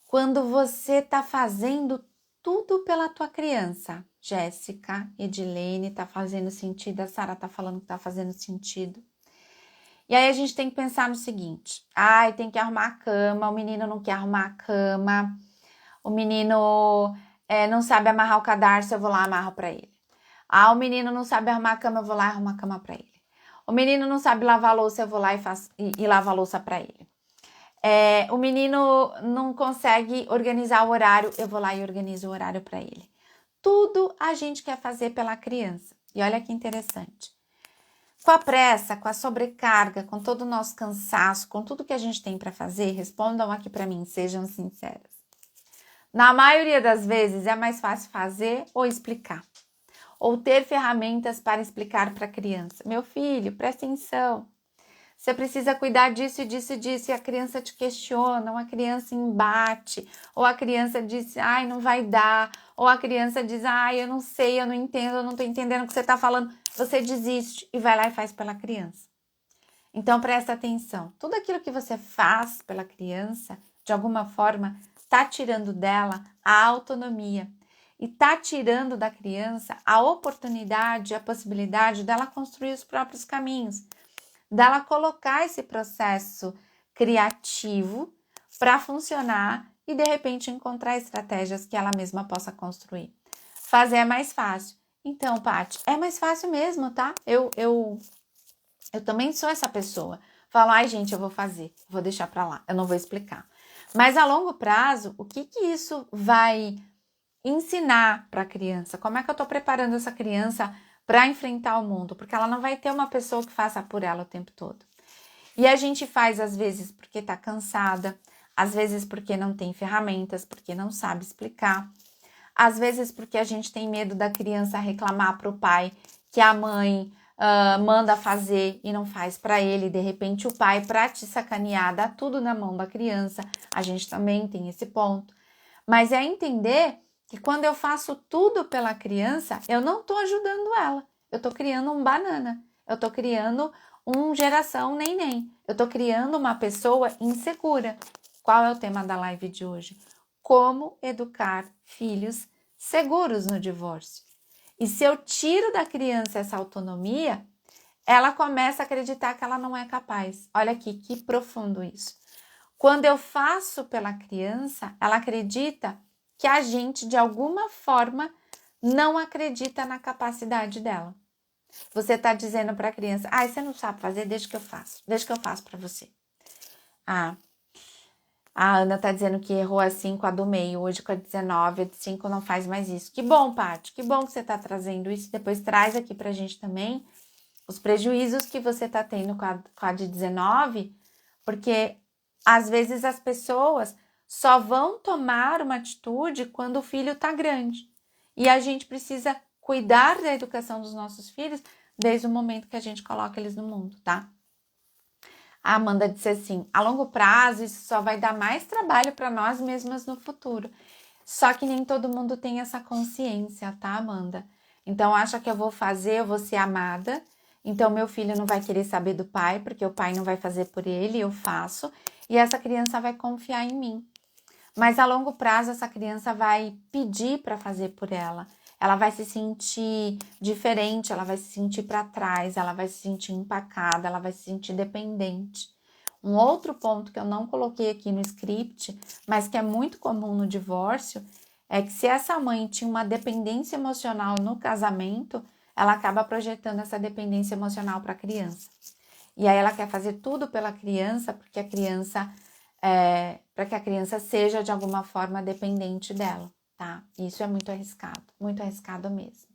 Quando você tá fazendo tudo pela tua criança. Jéssica, Edilene, tá fazendo sentido. A Sara tá falando que tá fazendo sentido. E aí a gente tem que pensar no seguinte: tem que arrumar a cama, o menino não quer arrumar a cama, o menino não sabe amarrar o cadarço, eu vou lá e amarro para ele. O menino não sabe arrumar a cama, eu vou lá e arrumo a cama para ele. O menino não sabe lavar a louça, eu vou lá e lavo a louça para ele. O menino não consegue organizar o horário, eu vou lá e organizo o horário para ele. Tudo a gente quer fazer pela criança. E olha que interessante. Com a pressa, com a sobrecarga, com todo o nosso cansaço, com tudo que a gente tem para fazer, respondam aqui para mim, sejam sinceras. Na maioria das vezes é mais fácil fazer ou explicar. Ou ter ferramentas para explicar para a criança. Meu filho, presta atenção. Você precisa cuidar disso e disso e disso. E a criança te questiona, ou a criança embate, ou a criança diz, não vai dar. Ou a criança diz, eu não sei, eu não entendo, eu não estou entendendo o que você está falando. Você desiste e vai lá e faz pela criança. Então, presta atenção. Tudo aquilo que você faz pela criança, de alguma forma, está tirando dela a autonomia. E está tirando da criança a oportunidade, a possibilidade dela construir os próprios caminhos. Dela colocar esse processo criativo para funcionar e, de repente, encontrar estratégias que ela mesma possa construir. Fazer é mais fácil. Então, Paty, é mais fácil mesmo, tá? Eu também sou essa pessoa. Falo, gente, eu vou fazer, vou deixar para lá, eu não vou explicar. Mas a longo prazo, o que isso vai ensinar para a criança? Como é que eu estou preparando essa criança para enfrentar o mundo? Porque ela não vai ter uma pessoa que faça por ela o tempo todo. E a gente faz às vezes porque está cansada, às vezes porque não tem ferramentas, porque não sabe explicar, às vezes porque a gente tem medo da criança reclamar para o pai que a mãe manda fazer e não faz para ele. De repente o pai, para te sacanear, dá tudo na mão da criança. A gente também tem esse ponto. Mas é entender que quando eu faço tudo pela criança, eu não estou ajudando ela. Eu estou criando um banana. Eu estou criando um geração neném. Eu estou criando uma pessoa insegura. Qual é o tema da live de hoje? Como educar filhos seguros no divórcio. E se eu tiro da criança essa autonomia, ela começa a acreditar que ela não é capaz. Olha aqui, que profundo isso. Quando eu faço pela criança, ela acredita que a gente, de alguma forma, não acredita na capacidade dela. Você está dizendo para a criança, você não sabe fazer, deixa que eu faço para você. A Ana está dizendo que errou a 5, a do meio, hoje com a 19, a de 5 não faz mais isso. Que bom, Paty, que bom que você está trazendo isso. Depois traz aqui para a gente também os prejuízos que você está tendo com a de 19, porque às vezes as pessoas só vão tomar uma atitude quando o filho está grande. E a gente precisa cuidar da educação dos nossos filhos desde o momento que a gente coloca eles no mundo, tá? A Amanda disse assim, a longo prazo isso só vai dar mais trabalho para nós mesmas no futuro. Só que nem todo mundo tem essa consciência, tá, Amanda? Então acha que eu vou ser amada, então meu filho não vai querer saber do pai, porque o pai não vai fazer por ele, eu faço, e essa criança vai confiar em mim. Mas a longo prazo essa criança vai pedir para fazer por ela. Ela vai se sentir diferente, ela vai se sentir para trás, ela vai se sentir empacada, ela vai se sentir dependente. Um outro ponto que eu não coloquei aqui no script, mas que é muito comum no divórcio, é que se essa mãe tinha uma dependência emocional no casamento, ela acaba projetando essa dependência emocional para a criança. E aí ela quer fazer tudo pela criança, porque a criança, para que a criança seja de alguma forma dependente dela. Tá? Isso é muito arriscado mesmo.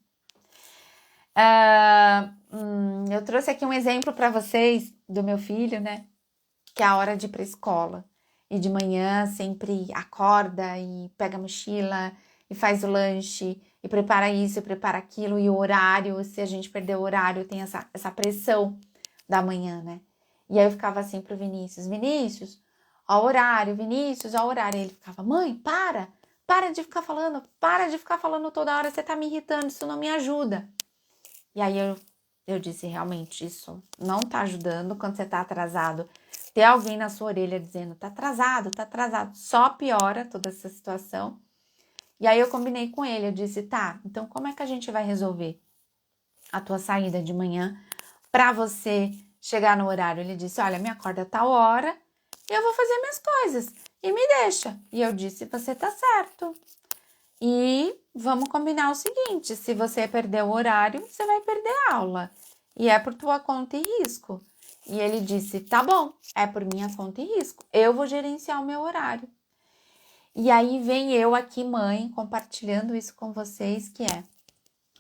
Eu trouxe aqui um exemplo para vocês do meu filho, né? Que é a hora de ir para a escola. E de manhã sempre acorda e pega a mochila e faz o lanche e prepara isso e prepara aquilo. E o horário, se a gente perder o horário, tem essa pressão da manhã, né? E aí eu ficava assim pro Vinícius, ó o horário, Vinícius, ó o horário. E ele ficava, mãe, para de ficar falando toda hora, você tá me irritando, isso não me ajuda. E aí eu disse, realmente, isso não tá ajudando quando você tá atrasado. Ter alguém na sua orelha dizendo, tá atrasado, só piora toda essa situação. E aí eu combinei com ele, eu disse, tá, então como é que a gente vai resolver a tua saída de manhã para você chegar no horário? Ele disse, olha, me acorda a tal hora e eu vou fazer minhas coisas. E me deixa. E eu disse, você tá certo. E vamos combinar o seguinte, se você perder o horário, você vai perder a aula. E é por tua conta e risco. E ele disse, tá bom, é por minha conta e risco. Eu vou gerenciar o meu horário. E aí vem eu aqui, mãe, compartilhando isso com vocês, que é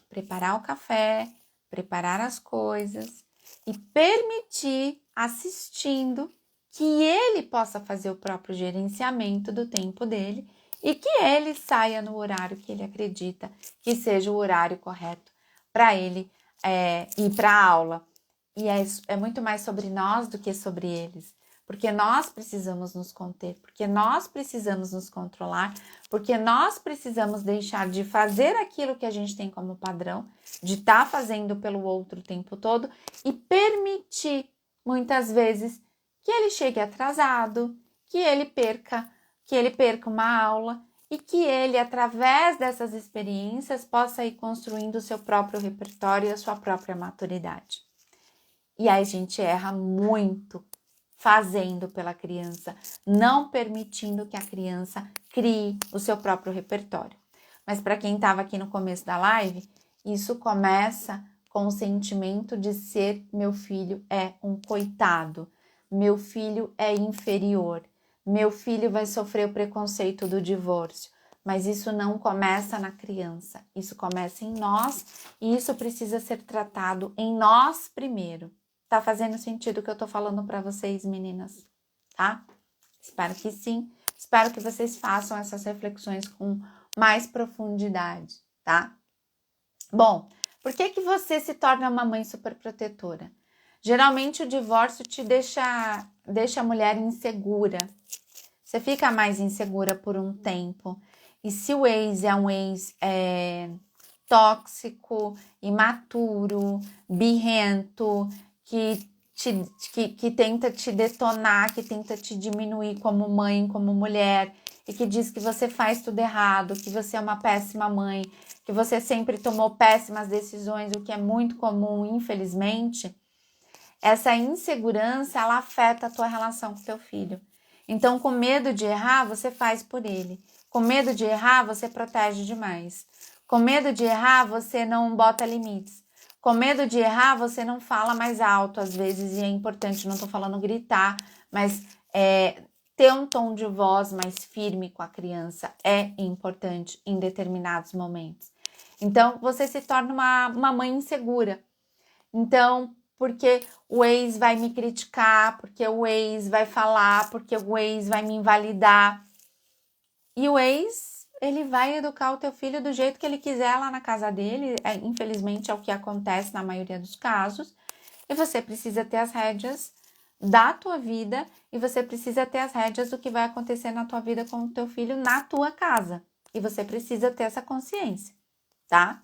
preparar o café, preparar as coisas e permitir, assistindo, que ele possa fazer o próprio gerenciamento do tempo dele e que ele saia no horário que ele acredita que seja o horário correto para ele ir para a aula. E é muito mais sobre nós do que sobre eles. Porque nós precisamos nos conter, porque nós precisamos nos controlar, porque nós precisamos deixar de fazer aquilo que a gente tem como padrão, de estar fazendo pelo outro o tempo todo e permitir, muitas vezes, que ele chegue atrasado, que ele perca uma aula e que ele, através dessas experiências, possa ir construindo o seu próprio repertório e a sua própria maturidade. E aí a gente erra muito fazendo pela criança, não permitindo que a criança crie o seu próprio repertório. Mas para quem estava aqui no começo da live, isso começa com o sentimento de ser meu filho é um coitado, meu filho é inferior, meu filho vai sofrer o preconceito do divórcio. Mas isso não começa na criança, isso começa em nós e isso precisa ser tratado em nós primeiro. Tá fazendo sentido o que eu tô falando para vocês, meninas, tá? Espero que sim. Espero que vocês façam essas reflexões com mais profundidade, tá? Bom, Por que que você se torna uma mãe superprotetora? Geralmente o divórcio te deixa a mulher insegura. Você fica mais insegura por um tempo. E se o ex é um ex tóxico, imaturo, birrento, que tenta te detonar, que tenta te diminuir como mãe, como mulher, e que diz que você faz tudo errado, que você é uma péssima mãe, que você sempre tomou péssimas decisões, o que é muito comum, infelizmente, essa insegurança, ela afeta a tua relação com teu filho. Então, com medo de errar, você faz por ele. Com medo de errar, você protege demais. Com medo de errar, você não bota limites. Com medo de errar, você não fala mais alto, às vezes, e é importante, não tô falando gritar, mas ter um tom de voz mais firme com a criança é importante em determinados momentos. Então, você se torna uma mãe insegura. Então, porque o ex vai me criticar, porque o ex vai falar, porque o ex vai me invalidar. E o ex, ele vai educar o teu filho do jeito que ele quiser lá na casa dele. Infelizmente, é o que acontece na maioria dos casos. E você precisa ter as rédeas da tua vida e você precisa ter as rédeas do que vai acontecer na tua vida com o teu filho na tua casa. E você precisa ter essa consciência, tá?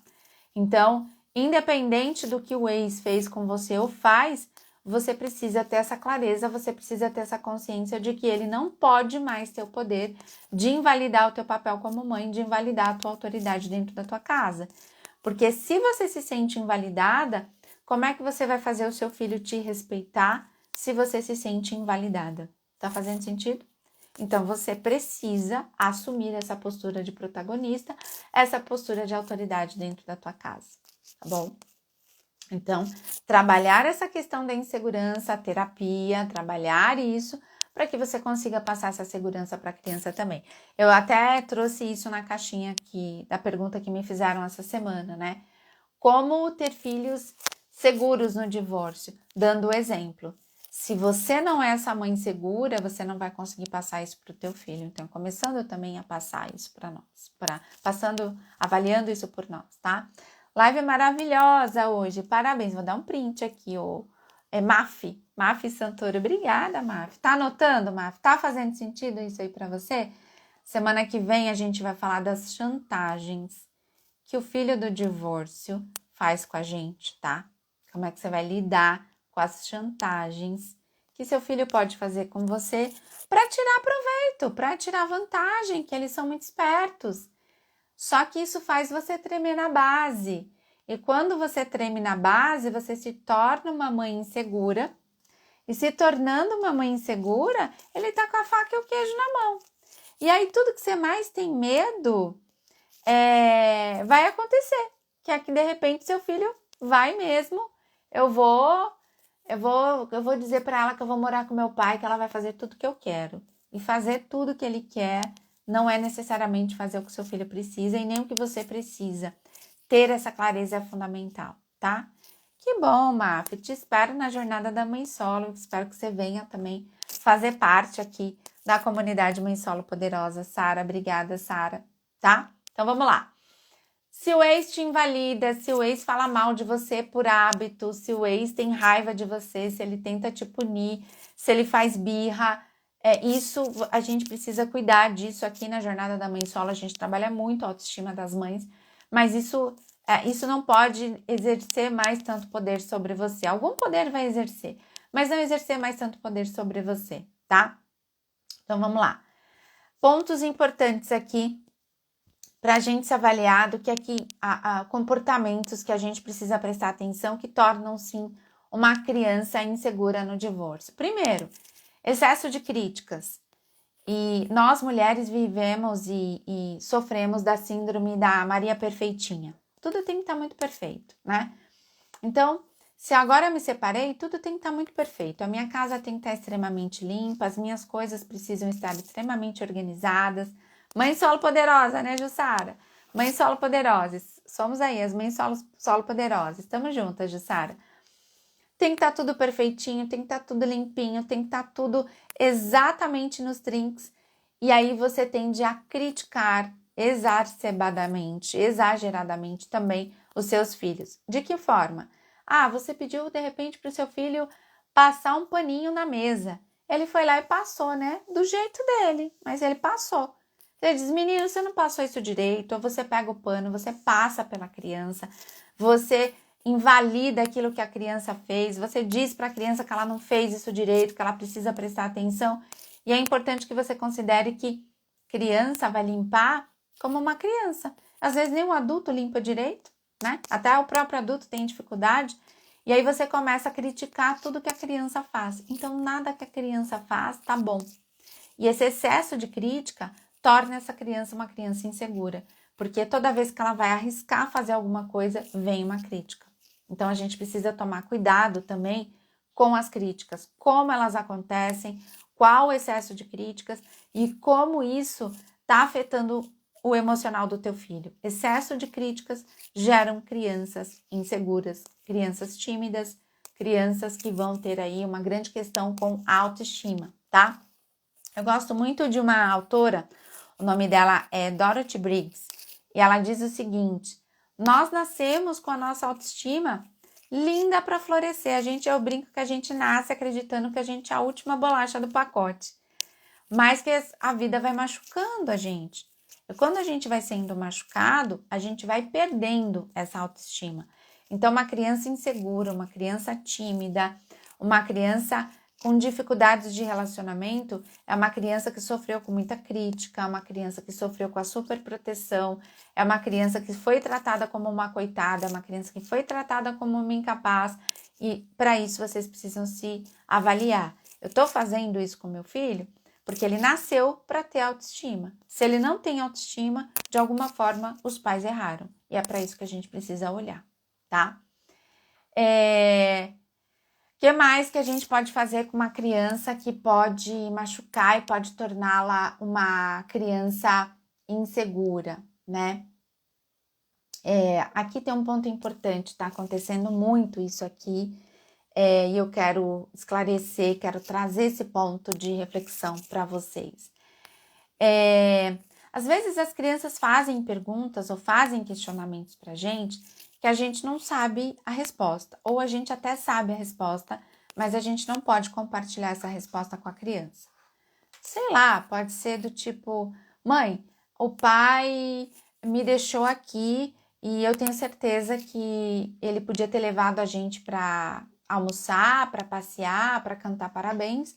Então, independente do que o ex fez com você ou faz, você precisa ter essa clareza, você precisa ter essa consciência de que ele não pode mais ter o poder de invalidar o teu papel como mãe, de invalidar a tua autoridade dentro da tua casa. Porque se você se sente invalidada, como é que você vai fazer o seu filho te respeitar se você se sente invalidada? Tá fazendo sentido? Então, você precisa assumir essa postura de protagonista, essa postura de autoridade dentro da tua casa, tá bom? Então, trabalhar essa questão da insegurança, a terapia, trabalhar isso para que você consiga passar essa segurança para a criança também. Eu até trouxe isso na caixinha aqui da pergunta que me fizeram essa semana, né? Como ter filhos seguros no divórcio? Dando o exemplo. Se você não é essa mãe segura, você não vai conseguir passar isso para o teu filho. Então, começando também a passar isso para nós, avaliando isso por nós, tá? Live maravilhosa hoje, parabéns. Vou dar um print aqui, Maf Santoro. Obrigada, Maf. Tá anotando, Maf? Tá fazendo sentido isso aí para você? Semana que vem a gente vai falar das chantagens que o filho do divórcio faz com a gente, tá? Como é que você vai lidar com as chantagens que seu filho pode fazer com você para tirar proveito, para tirar vantagem, que eles são muito espertos. Só que isso faz você tremer na base. E quando você treme na base, você se torna uma mãe insegura. E se tornando uma mãe insegura, ele tá com a faca e o queijo na mão. E aí tudo que você mais tem medo vai acontecer, que é que de repente seu filho vai mesmo, eu vou dizer para ela que eu vou morar com meu pai, que ela vai fazer tudo que eu quero. E fazer tudo que ele quer não é necessariamente fazer o que seu filho precisa e nem o que você precisa. Ter essa clareza é fundamental, tá? Que bom, Maf, te espero na jornada da Mãe Solo, espero que você venha também fazer parte aqui da comunidade Mãe Solo Poderosa. Sara, obrigada, Sara, tá? Então, vamos lá. Se o ex te invalida, se o ex fala mal de você por hábito, se o ex tem raiva de você, se ele tenta te punir, se ele faz birra, isso a gente precisa cuidar disso aqui na Jornada da Mãe Solo. A gente trabalha muito a autoestima das mães, mas isso não pode exercer mais tanto poder sobre você. Algum poder vai exercer, mas não exercer mais tanto poder sobre você, tá? Então, vamos lá. Pontos importantes aqui para a gente se avaliar do que é que comportamentos que a gente precisa prestar atenção que tornam, sim, uma criança insegura no divórcio. Primeiro, excesso de críticas. E nós, mulheres, vivemos e sofremos da síndrome da Maria Perfeitinha. Tudo tem que estar muito perfeito, né? Então, se agora eu me separei, tudo tem que estar muito perfeito. A minha casa tem que estar extremamente limpa, as minhas coisas precisam estar extremamente organizadas. Mãe solo poderosa, né, Jussara? Mãe solo poderosas. Somos aí, as mães solo poderosas. Estamos juntas, Jussara. Tem que estar tudo perfeitinho, tem que estar tudo limpinho, tem que estar tudo exatamente nos trinques. E aí você tende a criticar exacerbadamente, exageradamente também os seus filhos. De que forma? Você pediu de repente para o seu filho passar um paninho na mesa. Ele foi lá e passou, né? Do jeito dele, mas ele passou. Você diz, menino, você não passou isso direito, ou você pega o pano, você passa pela criança, você invalida aquilo que a criança fez, você diz para a criança que ela não fez isso direito, que ela precisa prestar atenção. E é importante que você considere que criança vai limpar como uma criança. Às vezes nem um adulto limpa direito, né? Até o próprio adulto tem dificuldade. E aí você começa a criticar tudo que a criança faz. Então nada que a criança faz tá bom. E esse excesso de crítica torna essa criança uma criança insegura. Porque toda vez que ela vai arriscar fazer alguma coisa, vem uma crítica. Então a gente precisa tomar cuidado também com as críticas, como elas acontecem, qual o excesso de críticas e como isso está afetando o emocional do teu filho. Excesso de críticas geram crianças inseguras, crianças tímidas, crianças que vão ter aí uma grande questão com a autoestima, tá? Eu gosto muito de uma autora, o nome dela é Dorothy Briggs, e ela diz o seguinte: nós nascemos com a nossa autoestima linda para florescer. Eu brinco que a gente nasce acreditando que a gente é a última bolacha do pacote, mas que a vida vai machucando a gente. E quando a gente vai sendo machucado, a gente vai perdendo essa autoestima. Então, uma criança insegura, uma criança tímida, uma criança com dificuldades de relacionamento, é uma criança que sofreu com muita crítica, uma criança que sofreu com a superproteção, é uma criança que foi tratada como uma coitada, é uma criança que foi tratada como uma incapaz, e para isso vocês precisam se avaliar. Eu estou fazendo isso com meu filho porque ele nasceu para ter autoestima. Se ele não tem autoestima, de alguma forma os pais erraram. E é para isso que a gente precisa olhar, tá? Que mais que a gente pode fazer com uma criança que pode machucar e pode torná-la uma criança insegura, né? Aqui tem um ponto importante, tá acontecendo muito isso aqui, e eu quero esclarecer, quero trazer esse ponto de reflexão para vocês. Às vezes as crianças fazem perguntas ou fazem questionamentos para a gente que a gente não sabe a resposta, ou a gente até sabe a resposta, mas a gente não pode compartilhar essa resposta com a criança. Sei lá, pode ser do tipo: mãe, o pai me deixou aqui e eu tenho certeza que ele podia ter levado a gente para almoçar, para passear, para cantar parabéns,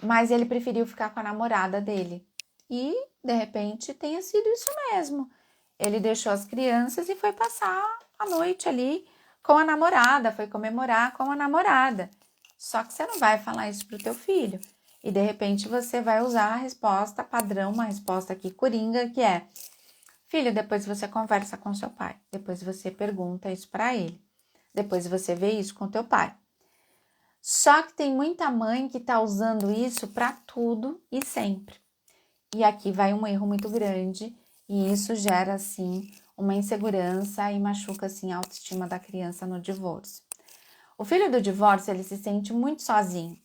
mas ele preferiu ficar com a namorada dele. E, de repente, tenha sido isso mesmo. Ele deixou as crianças e foi passar a noite ali com a namorada, foi comemorar com a namorada. Só que você não vai falar isso pro teu filho. E, de repente, você vai usar a resposta padrão, uma resposta aqui coringa, que é: filho, depois você conversa com seu pai. Depois você pergunta isso para ele. Depois você vê isso com teu pai. Só que tem muita mãe que tá usando isso para tudo e sempre. E aqui vai um erro muito grande e isso gera, assim, uma insegurança e machuca, assim, a autoestima da criança no divórcio. O filho do divórcio, ele se sente muito sozinho,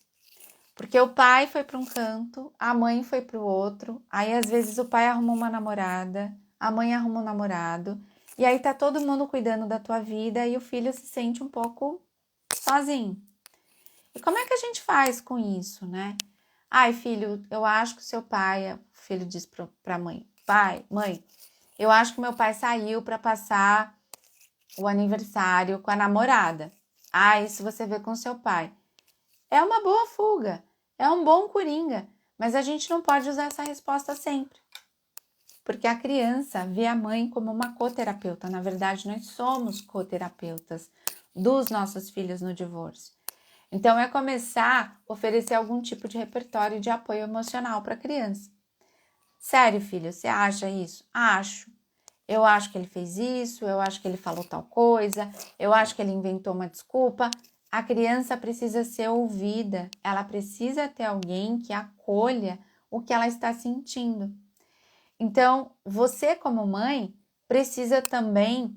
porque o pai foi para um canto, a mãe foi para o outro, aí às vezes o pai arruma uma namorada, a mãe arruma um namorado, e aí tá todo mundo cuidando da tua vida e o filho se sente um pouco sozinho. E como é que a gente faz com isso, né? Ai, filho, eu acho que o seu pai, o filho diz para a mãe: pai, mãe, eu acho que meu pai saiu para passar o aniversário com a namorada. Isso você vê com seu pai. É uma boa fuga, é um bom coringa, mas a gente não pode usar essa resposta sempre. Porque a criança vê a mãe como uma coterapeuta. Na verdade, nós somos coterapeutas dos nossos filhos no divórcio. Então, é começar a oferecer algum tipo de repertório de apoio emocional para a criança. Sério, filho, você acha isso? Acho. Eu acho que ele fez isso, eu acho que ele falou tal coisa, eu acho que ele inventou uma desculpa. A criança precisa ser ouvida, ela precisa ter alguém que acolha o que ela está sentindo. Então, você como mãe precisa também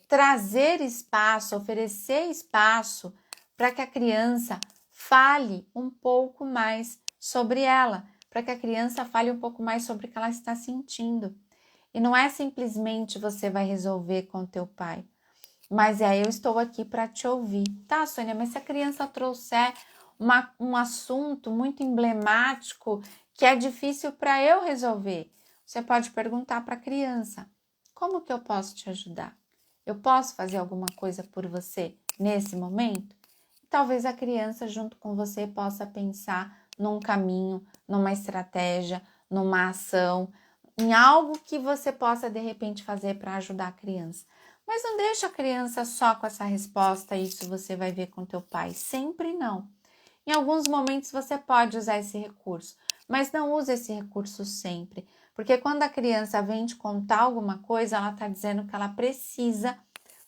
trazer espaço, oferecer espaço para que a criança fale um pouco mais sobre ela, para que a criança fale um pouco mais sobre o que ela está sentindo. E não é simplesmente você vai resolver com o teu pai, mas eu estou aqui para te ouvir. Tá, Sônia, mas se a criança trouxer um assunto muito emblemático que é difícil para eu resolver, você pode perguntar para a criança: como que eu posso te ajudar? Eu posso fazer alguma coisa por você nesse momento? E talvez a criança junto com você possa pensar num caminho, numa estratégia, numa ação, em algo que você possa de repente fazer para ajudar a criança. Mas não deixa a criança só com essa resposta, isso você vai ver com teu pai. Sempre não. Em alguns momentos você pode usar esse recurso, mas não use esse recurso sempre. Porque quando a criança vem te contar alguma coisa, ela está dizendo que ela precisa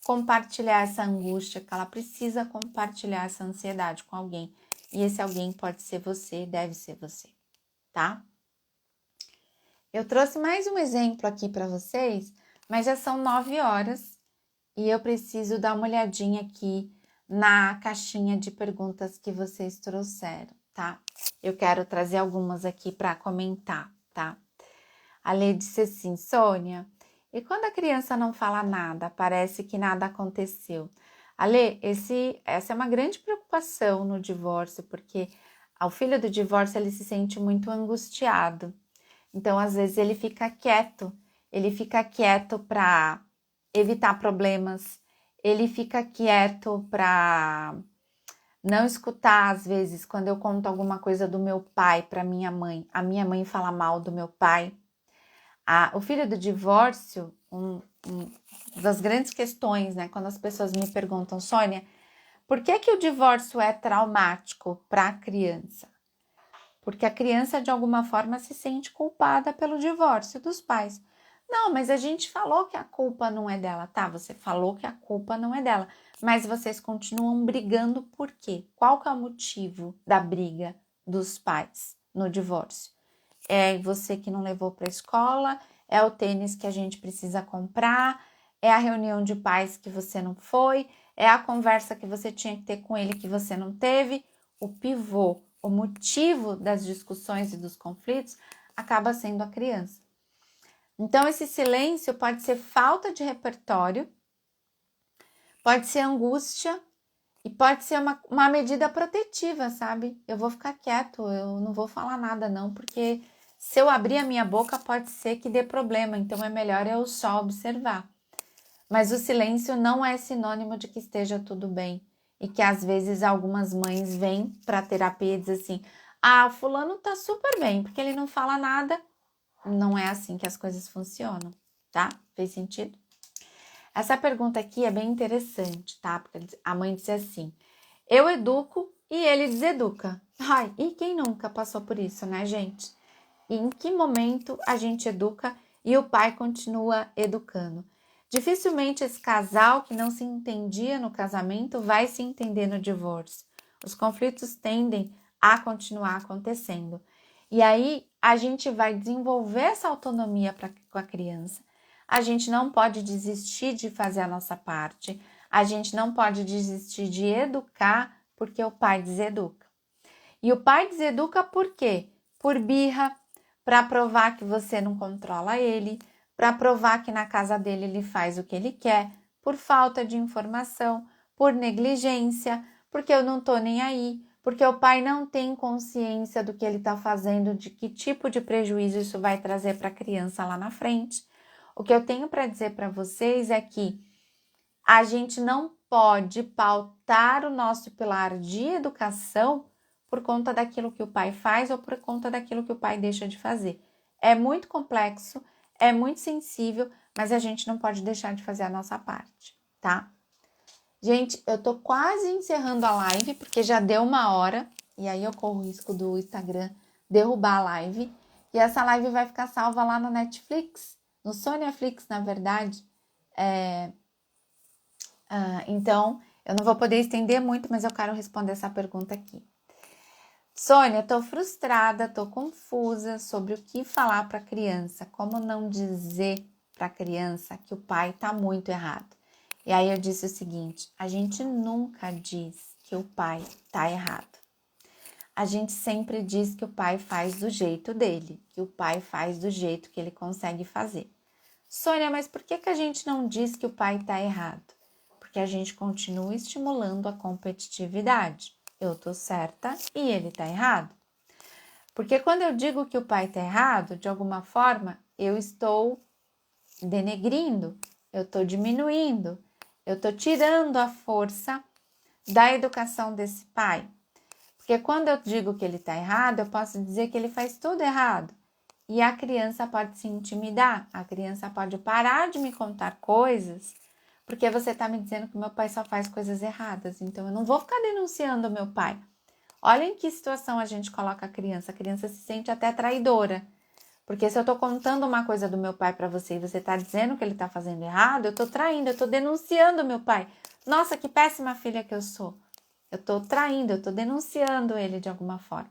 compartilhar essa angústia, que ela precisa compartilhar essa ansiedade com alguém. E esse alguém pode ser você, deve ser você, tá? Eu trouxe mais um exemplo aqui para vocês, mas já são 9 horas e eu preciso dar uma olhadinha aqui na caixinha de perguntas que vocês trouxeram, tá? Eu quero trazer algumas aqui para comentar, tá? A Lê disse assim: Sônia, e quando a criança não fala nada, parece que nada aconteceu? Alê, essa é uma grande preocupação no divórcio, porque o filho do divórcio ele se sente muito angustiado. Então, às vezes, ele fica quieto para evitar problemas, ele fica quieto para não escutar, às vezes, quando eu conto alguma coisa do meu pai para minha mãe, a minha mãe fala mal do meu pai. O filho do divórcio, das grandes questões, né? Quando as pessoas me perguntam, Sônia, por que o divórcio é traumático para a criança? Porque a criança, de alguma forma, se sente culpada pelo divórcio dos pais. Não, mas a gente falou que a culpa não é dela, tá? Você falou que a culpa não é dela, mas vocês continuam brigando por quê? Qual que é o motivo da briga dos pais no divórcio? É você que não levou para a escola, é o tênis que a gente precisa comprar, é a reunião de pais que você não foi, é a conversa que você tinha que ter com ele que você não teve. O pivô, o motivo das discussões e dos conflitos acaba sendo a criança. Então, esse silêncio pode ser falta de repertório, pode ser angústia e pode ser uma medida protetiva, sabe? Eu vou ficar quieto, eu não vou falar nada não, porque se eu abrir a minha boca pode ser que dê problema, então é melhor eu só observar. Mas o silêncio não é sinônimo de que esteja tudo bem. E que às vezes algumas mães vêm para terapia e dizem assim: o fulano tá super bem, porque ele não fala nada. Não é assim que as coisas funcionam, tá? Fez sentido? Essa pergunta aqui é bem interessante, tá? Porque a mãe disse assim: eu educo e ele deseduca. Ai, e quem nunca passou por isso, né, gente? E em que momento a gente educa e o pai continua educando? Dificilmente esse casal que não se entendia no casamento vai se entender no divórcio. Os conflitos tendem a continuar acontecendo. E aí a gente vai desenvolver essa autonomia com a criança. A gente não pode desistir de fazer a nossa parte. A gente não pode desistir de educar porque o pai deseduca. E o pai deseduca por quê? Por birra, para provar que você não controla ele, para provar que na casa dele ele faz o que ele quer, por falta de informação, por negligência, porque eu não tô nem aí, porque o pai não tem consciência do que ele está fazendo, de que tipo de prejuízo isso vai trazer para a criança lá na frente. O que eu tenho para dizer para vocês é que a gente não pode pautar o nosso pilar de educação por conta daquilo que o pai faz ou por conta daquilo que o pai deixa de fazer. É muito complexo, é muito sensível, mas a gente não pode deixar de fazer a nossa parte, tá? Gente, eu tô quase encerrando a live, porque já deu 1 hora, e aí eu corro o risco do Instagram derrubar a live, e essa live vai ficar salva lá no Netflix, no Soniaflix, na verdade. Então, eu não vou poder estender muito, mas eu quero responder essa pergunta aqui. Sônia, tô frustrada, tô confusa sobre o que falar para a criança, como não dizer para a criança que o pai tá muito errado. E aí eu disse o seguinte: a gente nunca diz que o pai tá errado. a gente sempre diz que o pai faz do jeito dele, que o pai faz do jeito que ele consegue fazer. Sônia, mas por que a gente não diz que o pai está errado? Porque a gente continua estimulando a competitividade. Eu tô certa e ele tá errado. Porque quando eu digo que o pai tá errado, de alguma forma, eu estou denegrindo, eu estou diminuindo, eu estou tirando a força da educação desse pai. Porque quando eu digo que ele está errado, eu posso dizer que ele faz tudo errado. E a criança pode se intimidar, a criança pode parar de me contar coisas, porque você está me dizendo que meu pai só faz coisas erradas, então eu não vou ficar denunciando o meu pai. Olha em que situação a gente coloca a criança se sente até traidora. Porque se eu estou contando uma coisa do meu pai para você e você está dizendo que ele está fazendo errado, eu estou traindo, eu estou denunciando o meu pai. Nossa, que péssima filha que eu sou. Eu estou traindo, eu estou denunciando ele de alguma forma.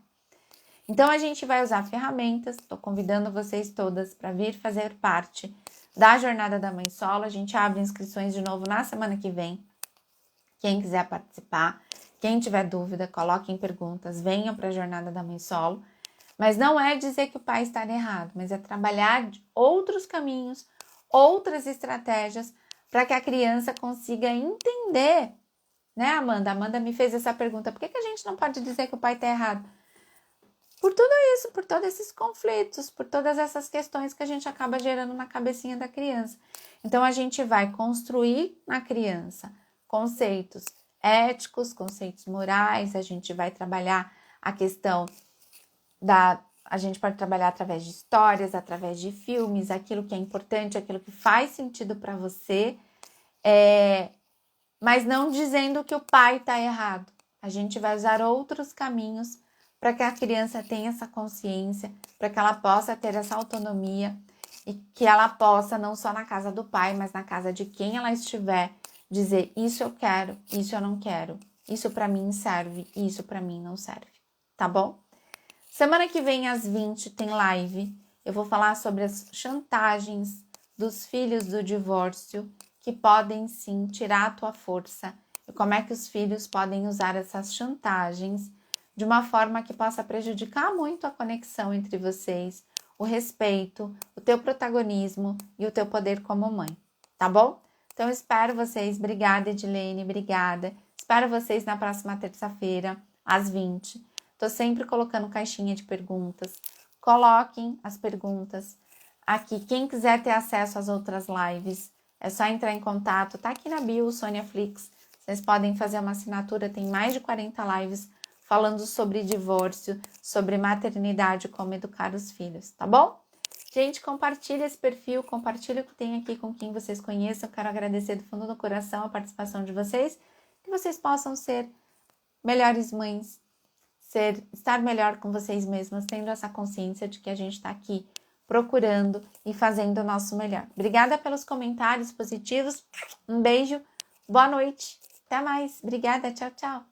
Então, a gente vai usar ferramentas, estou convidando vocês todas para vir fazer parte da Jornada da Mãe Solo. A gente abre inscrições de novo na semana que vem. Quem quiser participar, quem tiver dúvida, coloquem perguntas, venham para a Jornada da Mãe Solo. Mas não é dizer que o pai está errado, mas é trabalhar outros caminhos, outras estratégias para que a criança consiga entender, né, Amanda? A Amanda me fez essa pergunta, por que a gente não pode dizer que o pai está errado? Por tudo isso, por todos esses conflitos, por todas essas questões que a gente acaba gerando na cabecinha da criança. Então, a gente vai construir na criança conceitos éticos, conceitos morais, a gente vai trabalhar a questão a gente pode trabalhar através de histórias, através de filmes, aquilo que é importante, aquilo que faz sentido para você, mas não dizendo que o pai está errado. A gente vai usar outros caminhos para que a criança tenha essa consciência, para que ela possa ter essa autonomia e que ela possa, não só na casa do pai, mas na casa de quem ela estiver, dizer isso eu quero, isso eu não quero, isso para mim serve, isso para mim não serve, tá bom? Semana que vem, às 20, tem live. Eu vou falar sobre as chantagens dos filhos do divórcio, que podem sim tirar a tua força. E como é que os filhos podem usar essas chantagens de uma forma que possa prejudicar muito a conexão entre vocês, o respeito, o teu protagonismo e o teu poder como mãe, tá bom? Então, espero vocês. Obrigada, Edilene, obrigada. Espero vocês na próxima terça-feira, às 20. Tô sempre colocando caixinha de perguntas. Coloquem as perguntas aqui. Quem quiser ter acesso às outras lives, é só entrar em contato. Tá aqui na bio, Sônia Flix. Vocês podem fazer uma assinatura. Tem mais de 40 lives falando sobre divórcio, sobre maternidade, como educar os filhos, tá bom? Gente, compartilha esse perfil, compartilha o que tem aqui com quem vocês conheçam. Eu quero agradecer do fundo do coração a participação de vocês. Que vocês possam ser melhores mães, estar melhor com vocês mesmas, tendo essa consciência de que a gente está aqui procurando e fazendo o nosso melhor. Obrigada pelos comentários positivos. Um beijo, boa noite, até mais. Obrigada, tchau, tchau.